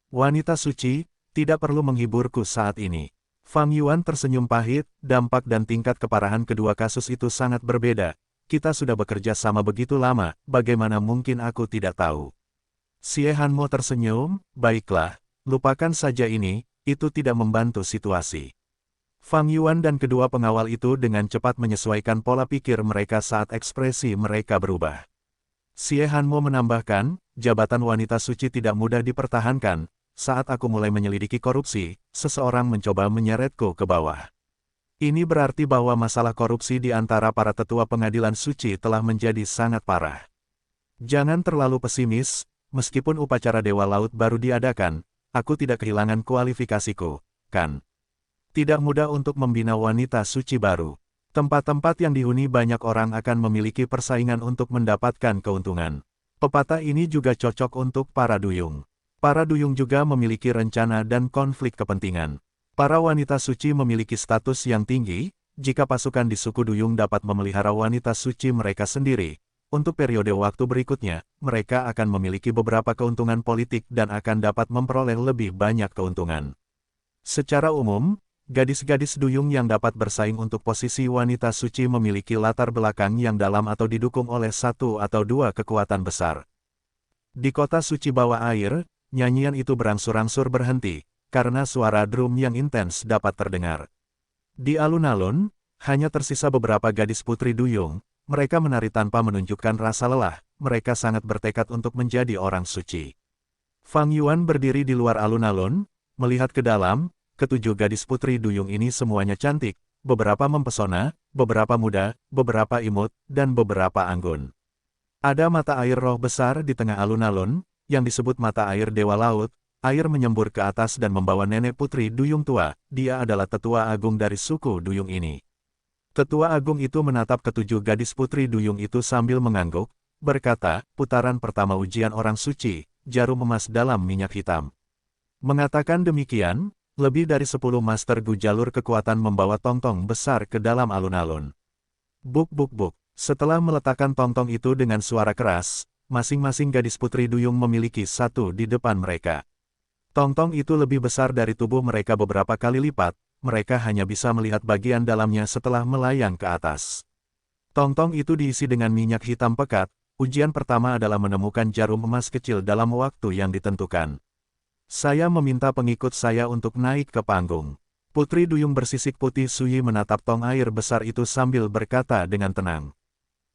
Wanita suci, tidak perlu menghiburku saat ini. Fang Yuan tersenyum pahit, dampak dan tingkat keparahan kedua kasus itu sangat berbeda. Kita sudah bekerja sama begitu lama, bagaimana mungkin aku tidak tahu? Si Han Mo tersenyum, baiklah, lupakan saja ini, itu tidak membantu situasi. Fang Yuan dan kedua pengawal itu dengan cepat menyesuaikan pola pikir mereka saat ekspresi mereka berubah. Si Han Mo menambahkan, jabatan wanita suci tidak mudah dipertahankan, saat aku mulai menyelidiki korupsi, seseorang mencoba menyeretku ke bawah. Ini berarti bahwa masalah korupsi di antara para tetua pengadilan suci telah menjadi sangat parah. Jangan terlalu pesimis, meskipun upacara Dewa Laut baru diadakan, aku tidak kehilangan kualifikasiku, kan? Tidak mudah untuk membina wanita suci baru. Tempat-tempat yang dihuni banyak orang akan memiliki persaingan untuk mendapatkan keuntungan. Pepatah ini juga cocok untuk para duyung. Para duyung juga memiliki rencana dan konflik kepentingan. Para wanita suci memiliki status yang tinggi, jika pasukan di suku duyung dapat memelihara wanita suci mereka sendiri. Untuk periode waktu berikutnya, mereka akan memiliki beberapa keuntungan politik dan akan dapat memperoleh lebih banyak keuntungan. Secara umum, gadis-gadis duyung yang dapat bersaing untuk posisi wanita suci memiliki latar belakang yang dalam atau didukung oleh satu atau dua kekuatan besar. Di kota suci bawah air, nyanyian itu berangsur-angsur berhenti, karena suara drum yang intens dapat terdengar. Di alun-alun, hanya tersisa beberapa gadis putri duyung, mereka menari tanpa menunjukkan rasa lelah, mereka sangat bertekad untuk menjadi orang suci. Fang Yuan berdiri di luar alun-alun, melihat ke dalam, ketujuh gadis putri duyung ini semuanya cantik, beberapa mempesona, beberapa muda, beberapa imut, dan beberapa anggun. Ada mata air roh besar di tengah alun-alun, yang disebut mata air Dewa Laut. Air menyembur ke atas dan membawa nenek putri duyung tua, dia adalah tetua agung dari suku duyung ini. Tetua agung itu menatap ketujuh gadis putri duyung itu sambil mengangguk, berkata, putaran pertama ujian orang suci, jarum emas dalam minyak hitam. Mengatakan demikian, lebih dari 10 Master Gu jalur kekuatan membawa tong-tong besar ke dalam alun-alun. Buk buk buk, setelah meletakkan tong-tong itu dengan suara keras, masing-masing gadis putri duyung memiliki satu di depan mereka. Tong-tong itu lebih besar dari tubuh mereka beberapa kali lipat, mereka hanya bisa melihat bagian dalamnya setelah melayang ke atas. Tong-tong itu diisi dengan minyak hitam pekat, ujian pertama adalah menemukan jarum emas kecil dalam waktu yang ditentukan. Saya meminta pengikut saya untuk naik ke panggung. Putri duyung bersisik putih Suyi menatap tong air besar itu sambil berkata dengan tenang.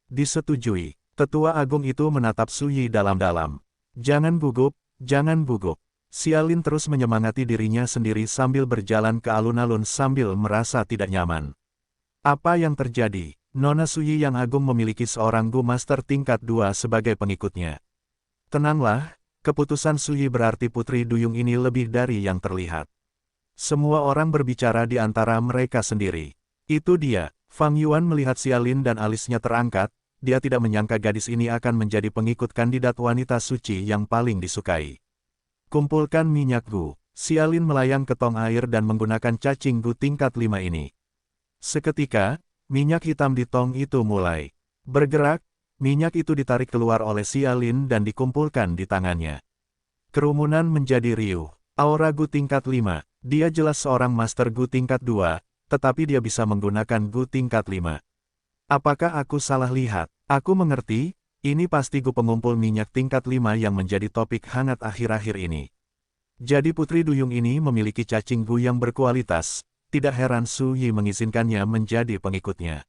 Disetujui. Tetua agung itu menatap Suyi dalam-dalam. Jangan gugup, jangan gugup. Xialin terus menyemangati dirinya sendiri sambil berjalan ke alun-alun sambil merasa tidak nyaman. Apa yang terjadi? Nona Suyi yang agung memiliki seorang Gu Master tingkat 2 sebagai pengikutnya. Tenanglah, keputusan Suyi berarti putri duyung ini lebih dari yang terlihat. Semua orang berbicara di antara mereka sendiri. Itu dia. Fang Yuan melihat Xialin dan alisnya terangkat, dia tidak menyangka gadis ini akan menjadi pengikut kandidat wanita suci yang paling disukai. Kumpulkan minyak Gu. Xialin melayang ke tong air dan menggunakan cacing Gu tingkat 5 ini. Seketika, minyak hitam di tong itu mulai bergerak, minyak itu ditarik keluar oleh Xialin dan dikumpulkan di tangannya. Kerumunan menjadi riuh. Aura Gu tingkat 5, dia jelas seorang Master Gu tingkat 2, tetapi dia bisa menggunakan Gu tingkat 5. Apakah aku salah lihat? Aku mengerti, ini pasti Gu pengumpul minyak tingkat 5 yang menjadi topik hangat akhir-akhir ini. Jadi putri duyung ini memiliki cacing Gu yang berkualitas, tidak heran Suyi mengizinkannya menjadi pengikutnya.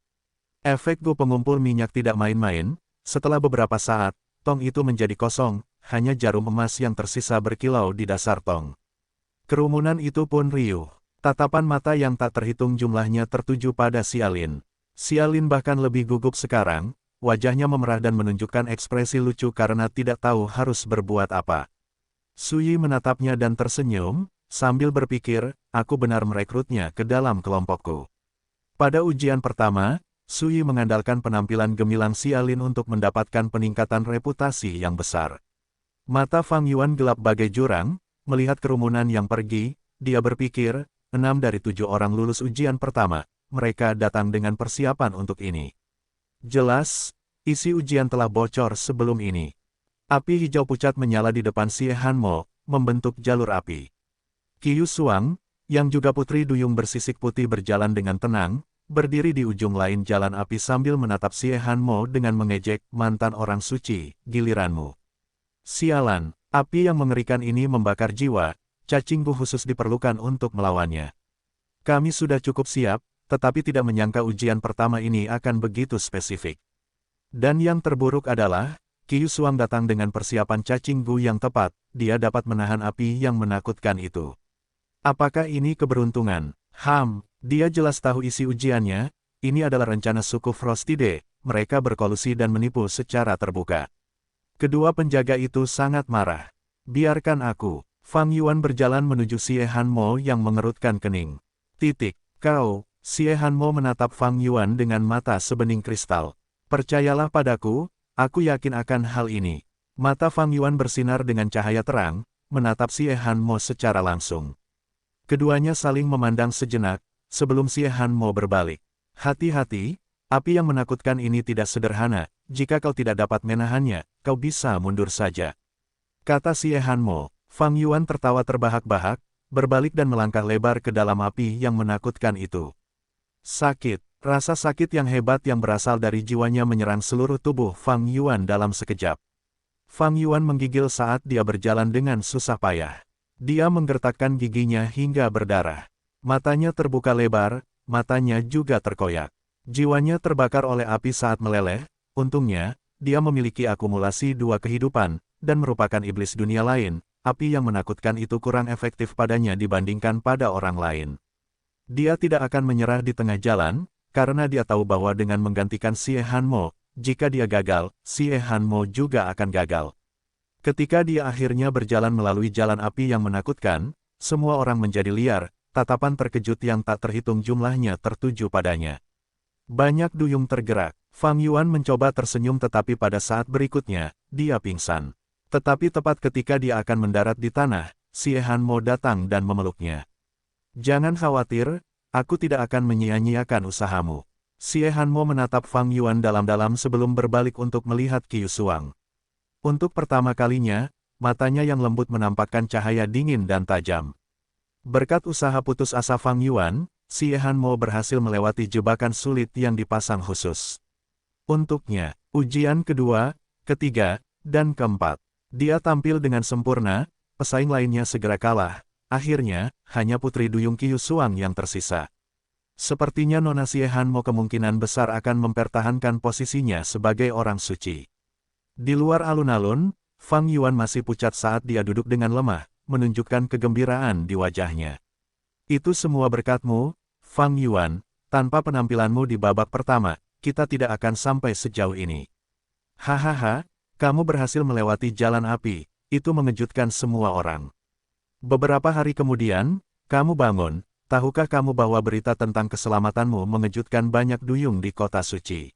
Efek Gu pengumpul minyak tidak main-main, setelah beberapa saat, tong itu menjadi kosong, hanya jarum emas yang tersisa berkilau di dasar tong. Kerumunan itu pun riuh. Tatapan mata yang tak terhitung jumlahnya tertuju pada Xialin. Xialin bahkan lebih gugup sekarang, wajahnya memerah dan menunjukkan ekspresi lucu karena tidak tahu harus berbuat apa. Suyi menatapnya dan tersenyum, sambil berpikir, aku benar merekrutnya ke dalam kelompokku. Pada ujian pertama, Suyi mengandalkan penampilan gemilang Xialin untuk mendapatkan peningkatan reputasi yang besar. Mata Fang Yuan gelap bagai jurang, melihat kerumunan yang pergi, dia berpikir, 6 dari 7 orang lulus ujian pertama, mereka datang dengan persiapan untuk ini. Jelas, isi ujian telah bocor sebelum ini. Api hijau pucat menyala di depan Xie Hanmo, membentuk jalur api. Qiu Xuang, yang juga putri duyung bersisik putih berjalan dengan tenang, berdiri di ujung lain jalan api sambil menatap Xie Hanmo dengan mengejek, mantan orang suci, giliranmu. Sialan, api yang mengerikan ini membakar jiwa, cacing Gu khusus diperlukan untuk melawannya. Kami sudah cukup siap, tetapi tidak menyangka ujian pertama ini akan begitu spesifik. Dan yang terburuk adalah, Qiu Xuang datang dengan persiapan cacing Gu yang tepat, dia dapat menahan api yang menakutkan itu. Apakah ini keberuntungan? Dia jelas tahu isi ujiannya, ini adalah rencana suku Frostide, mereka berkolusi dan menipu secara terbuka. Kedua penjaga itu sangat marah. Biarkan aku. Fang Yuan berjalan menuju Xie Hanmo yang mengerutkan kening. Kau, Xie Hanmo menatap Fang Yuan dengan mata sebening kristal. Percayalah padaku, aku yakin akan hal ini. Mata Fang Yuan bersinar dengan cahaya terang, menatap Xie Hanmo secara langsung. Keduanya saling memandang sejenak, sebelum Xie Hanmo berbalik. Hati-hati, api yang menakutkan ini tidak sederhana, jika kau tidak dapat menahannya, kau bisa mundur saja. Kata Xie Hanmo. Fang Yuan tertawa terbahak-bahak, berbalik dan melangkah lebar ke dalam api yang menakutkan itu. Sakit, rasa sakit yang hebat yang berasal dari jiwanya menyerang seluruh tubuh Fang Yuan dalam sekejap. Fang Yuan menggigil saat dia berjalan dengan susah payah. Dia menggertakkan giginya hingga berdarah. Matanya terbuka lebar, matanya juga terkoyak. Jiwanya terbakar oleh api saat meleleh, untungnya, dia memiliki akumulasi 2 kehidupan, dan merupakan iblis dunia lain. Api yang menakutkan itu kurang efektif padanya dibandingkan pada orang lain. Dia tidak akan menyerah di tengah jalan, karena dia tahu bahwa dengan menggantikan Xie Hanmo, jika dia gagal, Xie Hanmo juga akan gagal. Ketika dia akhirnya berjalan melalui jalan api yang menakutkan, semua orang menjadi liar, tatapan terkejut yang tak terhitung jumlahnya tertuju padanya. Banyak duyung tergerak. Fang Yuan mencoba tersenyum tetapi pada saat berikutnya, dia pingsan. Tetapi tepat ketika dia akan mendarat di tanah, Xie Hanmo datang dan memeluknya. Jangan khawatir, aku tidak akan menyia-nyiakan usahamu. Xie Hanmo menatap Fang Yuan dalam-dalam sebelum berbalik untuk melihat Qiu Xuang. Untuk pertama kalinya, matanya yang lembut menampakkan cahaya dingin dan tajam. Berkat usaha putus asa Fang Yuan, Xie Hanmo berhasil melewati jebakan sulit yang dipasang khusus. Untuknya, ujian kedua, ketiga, dan keempat. Dia tampil dengan sempurna, pesaing lainnya segera kalah, Akhirnya, hanya Putri Duyung Qiu Xuang yang tersisa. Sepertinya Nona Xie Hanmo kemungkinan besar akan mempertahankan posisinya sebagai orang suci. Di luar alun-alun, Fang Yuan masih pucat saat dia duduk dengan lemah, menunjukkan kegembiraan di wajahnya. Itu semua berkatmu, Fang Yuan. Tanpa penampilanmu di babak pertama, kita tidak akan sampai sejauh ini. Hahaha, kamu berhasil melewati jalan api, itu mengejutkan semua orang. Beberapa hari kemudian, kamu bangun. Tahukah kamu bahwa berita tentang keselamatanmu mengejutkan banyak duyung di kota suci?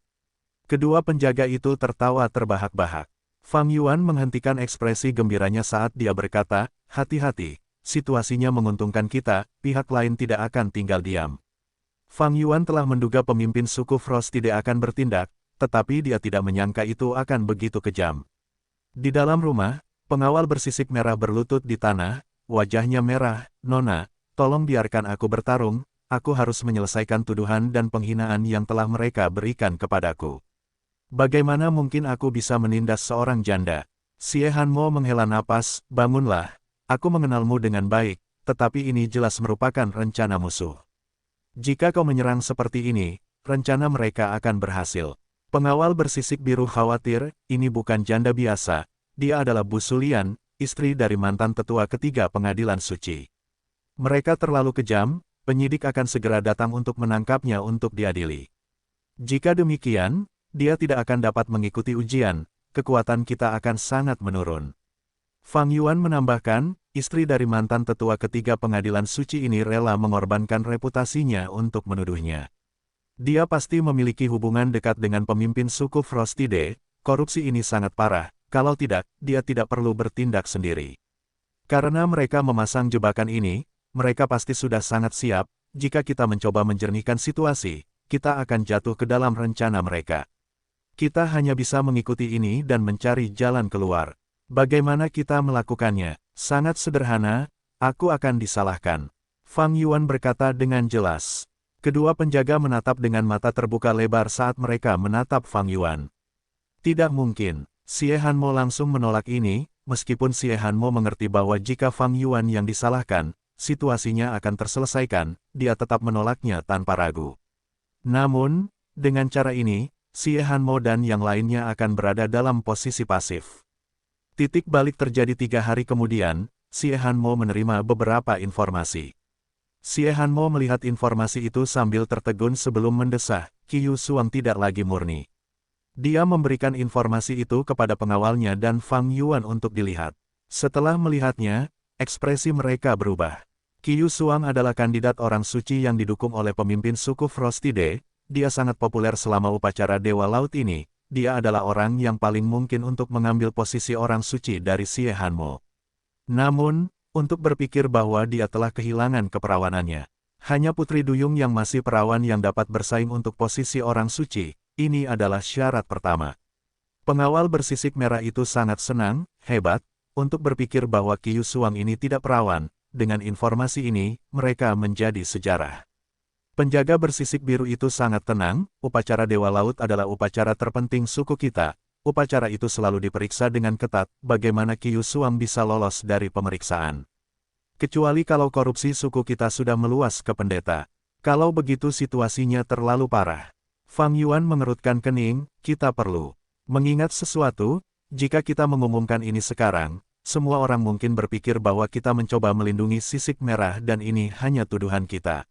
Kedua penjaga itu tertawa terbahak-bahak. Fang Yuan menghentikan ekspresi gembiranya saat dia berkata, hati-hati, situasinya menguntungkan kita, pihak lain tidak akan tinggal diam. Fang Yuan telah menduga pemimpin suku Frost tidak akan bertindak, tetapi dia tidak menyangka itu akan begitu kejam. Di dalam rumah, pengawal bersisik merah berlutut di tanah, wajahnya merah, Nona. Tolong biarkan aku bertarung, aku harus menyelesaikan tuduhan dan penghinaan yang telah mereka berikan kepadaku. Bagaimana mungkin aku bisa menindas seorang janda? Xie Hanmo menghela napas, bangunlah, aku mengenalmu dengan baik, tetapi ini jelas merupakan rencana musuh. Jika kau menyerang seperti ini, rencana mereka akan berhasil. Pengawal bersisik biru khawatir, ini bukan janda biasa, dia adalah Bu Sulian, istri dari mantan tetua ketiga pengadilan suci. Mereka terlalu kejam, penyidik akan segera datang untuk menangkapnya untuk diadili. Jika demikian, dia tidak akan dapat mengikuti ujian, kekuatan kita akan sangat menurun. Fang Yuan menambahkan, istri dari mantan tetua ketiga pengadilan suci ini rela mengorbankan reputasinya untuk menuduhnya. Dia pasti memiliki hubungan dekat dengan pemimpin suku Frostide, korupsi ini sangat parah, kalau tidak, dia tidak perlu bertindak sendiri. Karena mereka memasang jebakan ini, mereka pasti sudah sangat siap, jika kita mencoba menjernihkan situasi, kita akan jatuh ke dalam rencana mereka. Kita hanya bisa mengikuti ini dan mencari jalan keluar. Bagaimana kita melakukannya? Sangat sederhana, aku akan disalahkan. Fang Yuan berkata dengan jelas. Kedua penjaga menatap dengan mata terbuka lebar saat mereka menatap Fang Yuan. Tidak mungkin, Xie Hanmo langsung menolak ini, meskipun Xie Hanmo mengerti bahwa jika Fang Yuan yang disalahkan, situasinya akan terselesaikan, dia tetap menolaknya tanpa ragu. Namun, dengan cara ini, Xie Hanmo dan yang lainnya akan berada dalam posisi pasif. Titik balik terjadi 3 hari kemudian, Xie Hanmo menerima beberapa informasi. Xie Hanmo melihat informasi itu sambil tertegun sebelum mendesah, Qiu Xuang tidak lagi murni. Dia memberikan informasi itu kepada pengawalnya dan Fang Yuan untuk dilihat. Setelah melihatnya, ekspresi mereka berubah. Qiu Xuang adalah kandidat orang suci yang didukung oleh pemimpin suku Frostide, dia sangat populer selama upacara Dewa Laut ini, dia adalah orang yang paling mungkin untuk mengambil posisi orang suci dari Xie Hanmo. Namun, untuk berpikir bahwa dia telah kehilangan keperawanannya. Hanya Putri Duyung yang masih perawan yang dapat bersaing untuk posisi orang suci, ini adalah syarat pertama. Pengawal bersisik merah itu sangat senang, hebat, untuk berpikir bahwa Qiu Xuang ini tidak perawan. Dengan informasi ini, mereka menjadi sejarah. Penjaga bersisik biru itu sangat tenang, upacara Dewa Laut adalah upacara terpenting suku kita, upacara itu selalu diperiksa dengan ketat, bagaimana Qiu Xuang bisa lolos dari pemeriksaan. Kecuali kalau korupsi suku kita sudah meluas ke pendeta. Kalau begitu situasinya terlalu parah. Fang Yuan mengerutkan kening, kita perlu mengingat sesuatu, jika kita mengumumkan ini sekarang, semua orang mungkin berpikir bahwa kita mencoba melindungi sisik merah dan ini hanya tuduhan kita.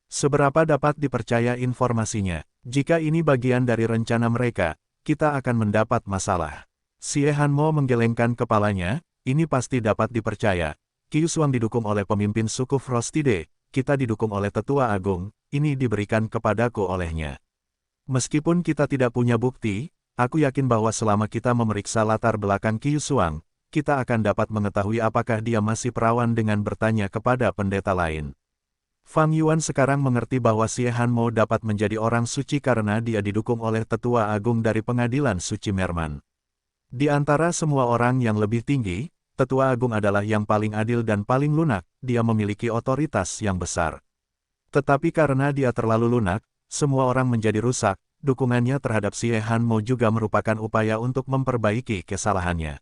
Seberapa dapat dipercaya informasinya? Jika ini bagian dari rencana mereka, kita akan mendapat masalah. Xie Hanmo menggelengkan kepalanya, ini pasti dapat dipercaya. Qiu Xuang didukung oleh pemimpin suku Frostide, kita didukung oleh tetua agung, ini diberikan kepadaku olehnya. Meskipun kita tidak punya bukti, aku yakin bahwa selama kita memeriksa latar belakang Qiu Xuang, kita akan dapat mengetahui apakah dia masih perawan dengan bertanya kepada pendeta lain. Fang Yuan sekarang mengerti bahwa Xie Hanmo dapat menjadi orang suci karena dia didukung oleh tetua agung dari pengadilan suci Merman. Di antara semua orang yang lebih tinggi, tetua agung adalah yang paling adil dan paling lunak, dia memiliki otoritas yang besar. Tetapi karena dia terlalu lunak, semua orang menjadi rusak, dukungannya terhadap Xie Hanmo juga merupakan upaya untuk memperbaiki kesalahannya.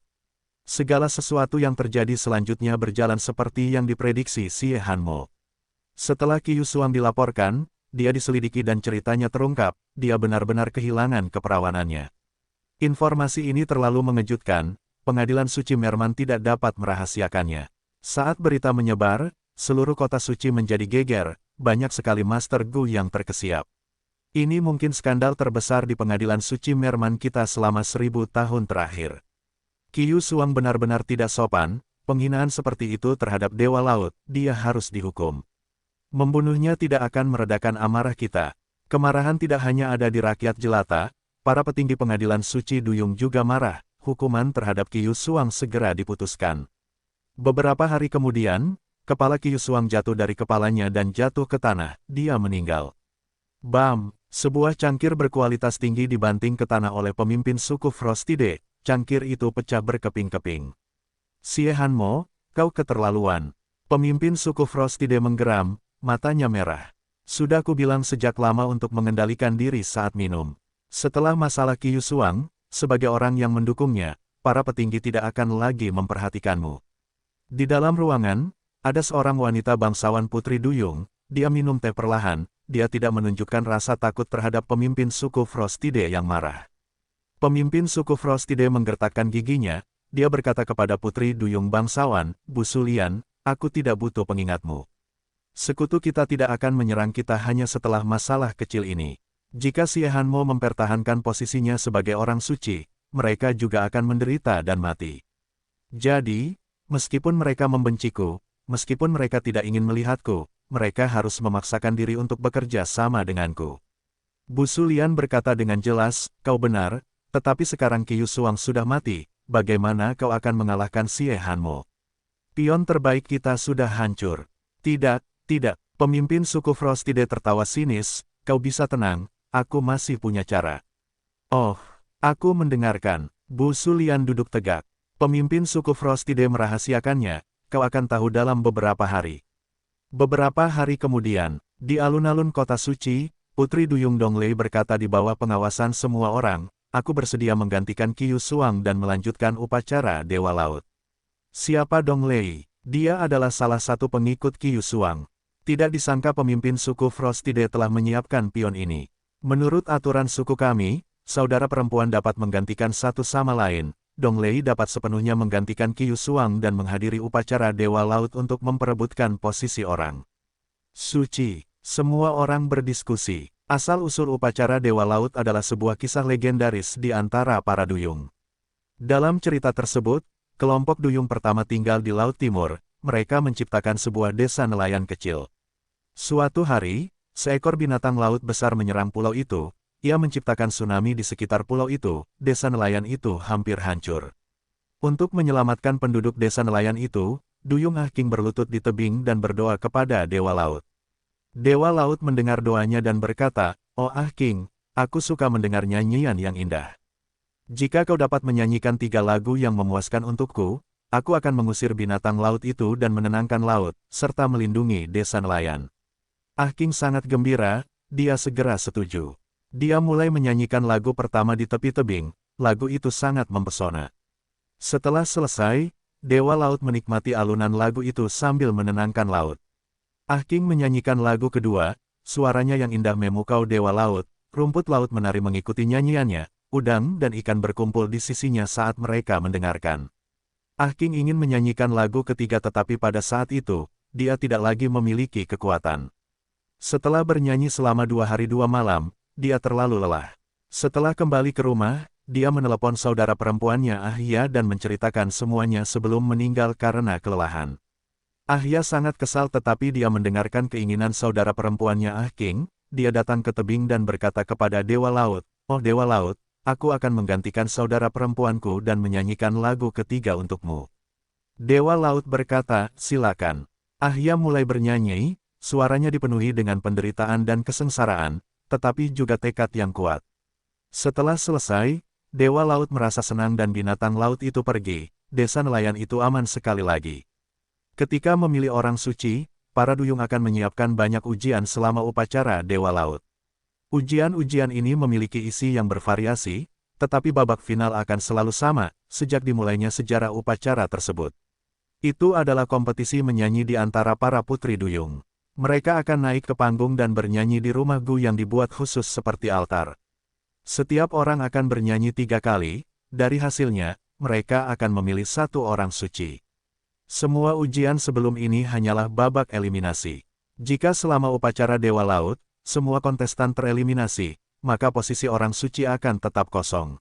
Segala sesuatu yang terjadi selanjutnya berjalan seperti yang diprediksi Xie Hanmo. Setelah Qiu Xuang dilaporkan, dia diselidiki dan ceritanya terungkap, dia benar-benar kehilangan keperawanannya. Informasi ini terlalu mengejutkan, pengadilan suci Merman tidak dapat merahasiakannya. Saat berita menyebar, seluruh kota suci menjadi geger, banyak sekali Master Gu yang terkesiap. Ini mungkin skandal terbesar di pengadilan suci Merman kita selama 1000 tahun terakhir. Qiu Xuang benar-benar tidak sopan, penghinaan seperti itu terhadap Dewa Laut, dia harus dihukum. Membunuhnya tidak akan meredakan amarah kita. Kemarahan tidak hanya ada di rakyat jelata, para petinggi pengadilan suci Duyung juga marah, hukuman terhadap Qiu Xuang segera diputuskan. Beberapa hari kemudian, kepala Qiu Xuang jatuh dari kepalanya dan jatuh ke tanah, dia meninggal. Bam! Sebuah cangkir berkualitas tinggi dibanting ke tanah oleh pemimpin suku Frostide, cangkir itu pecah berkeping-keping. Xie Hanmo, kau keterlaluan. Pemimpin suku Frostide menggeram, matanya merah. Sudah kubilang sejak lama untuk mengendalikan diri saat minum. Setelah masalah Qiu Xuang, sebagai orang yang mendukungnya, para petinggi tidak akan lagi memperhatikanmu. Di dalam ruangan, ada seorang wanita bangsawan Putri Duyung, dia minum teh perlahan, dia tidak menunjukkan rasa takut terhadap pemimpin suku Frostide yang marah. Pemimpin suku Frostide menggertakkan giginya, dia berkata kepada Putri Duyung bangsawan, Bu Sulian, aku tidak butuh pengingatmu. Sekutu kita tidak akan menyerang kita hanya setelah masalah kecil ini. Jika Xie Hanmo mempertahankan posisinya sebagai orang suci, mereka juga akan menderita dan mati. Jadi, meskipun mereka membenciku, meskipun mereka tidak ingin melihatku, mereka harus memaksakan diri untuk bekerja sama denganku. Bu Sulian berkata dengan jelas, kau benar, tetapi sekarang Qiu Xuang sudah mati, bagaimana kau akan mengalahkan Xie Hanmo? Pion terbaik kita sudah hancur. Tidak, pemimpin suku Frostide tertawa sinis, kau bisa tenang, aku masih punya cara. Oh, aku mendengarkan. Bu Sulian duduk tegak. Pemimpin suku Frostide merahasiakannya, kau akan tahu dalam beberapa hari. Beberapa hari kemudian, di alun-alun kota suci, Putri Duyung Donglei berkata di bawah pengawasan semua orang, aku bersedia menggantikan Qiu Xuang dan melanjutkan upacara Dewa Laut. Siapa Donglei? Dia adalah salah satu pengikut Qiu Xuang. Tidak disangka pemimpin suku Frostide telah menyiapkan pion ini. Menurut aturan suku kami, saudara perempuan dapat menggantikan satu sama lain. Donglei dapat sepenuhnya menggantikan Qiu Xuang dan menghadiri upacara Dewa Laut untuk memperebutkan posisi orang suci. Semua orang berdiskusi. Asal-usul upacara Dewa Laut adalah sebuah kisah legendaris di antara para Duyung. Dalam cerita tersebut, kelompok Duyung pertama tinggal di Laut Timur, mereka menciptakan sebuah desa nelayan kecil. Suatu hari, seekor binatang laut besar menyerang pulau itu. Ia menciptakan tsunami di sekitar pulau itu, desa nelayan itu hampir hancur. Untuk menyelamatkan penduduk desa nelayan itu, Duyung Ah King berlutut di tebing dan berdoa kepada Dewa Laut. Dewa Laut mendengar doanya dan berkata, Oh Ah King, aku suka mendengar nyanyian yang indah. Jika kau dapat menyanyikan 3 lagu yang memuaskan untukku, aku akan mengusir binatang laut itu dan menenangkan laut, serta melindungi desa nelayan. Ah King sangat gembira, dia segera setuju. Dia mulai menyanyikan lagu pertama di tepi tebing, lagu itu sangat mempesona. Setelah selesai, Dewa Laut menikmati alunan lagu itu sambil menenangkan laut. Ah King menyanyikan lagu kedua, suaranya yang indah memukau Dewa Laut, rumput laut menari mengikuti nyanyiannya, udang dan ikan berkumpul di sisinya saat mereka mendengarkan. Ah King ingin menyanyikan lagu ketiga tetapi pada saat itu, dia tidak lagi memiliki kekuatan. Setelah bernyanyi selama 2 hari 2 malam, dia terlalu lelah. Setelah kembali ke rumah, dia menelepon saudara perempuannya Ahya dan menceritakan semuanya sebelum meninggal karena kelelahan. Ahya sangat kesal tetapi dia mendengarkan keinginan saudara perempuannya Ah King, dia datang ke tebing dan berkata kepada Dewa Laut, Oh Dewa Laut, aku akan menggantikan saudara perempuanku dan menyanyikan lagu ketiga untukmu. Dewa Laut berkata, silakan. Ahya mulai bernyanyi, suaranya dipenuhi dengan penderitaan dan kesengsaraan, tetapi juga tekad yang kuat. Setelah selesai, Dewa Laut merasa senang dan binatang laut itu pergi, desa nelayan itu aman sekali lagi. Ketika memilih orang suci, para Duyung akan menyiapkan banyak ujian selama upacara Dewa Laut. Ujian-ujian ini memiliki isi yang bervariasi, tetapi babak final akan selalu sama, sejak dimulainya sejarah upacara tersebut. Itu adalah kompetisi menyanyi di antara para putri duyung. Mereka akan naik ke panggung dan bernyanyi di rumah Gu yang dibuat khusus seperti altar. Setiap orang akan bernyanyi 3 kali, dari hasilnya, mereka akan memilih 1 orang suci. Semua ujian sebelum ini hanyalah babak eliminasi. Jika selama upacara Dewa Laut, semua kontestan tereliminasi, maka posisi orang suci akan tetap kosong.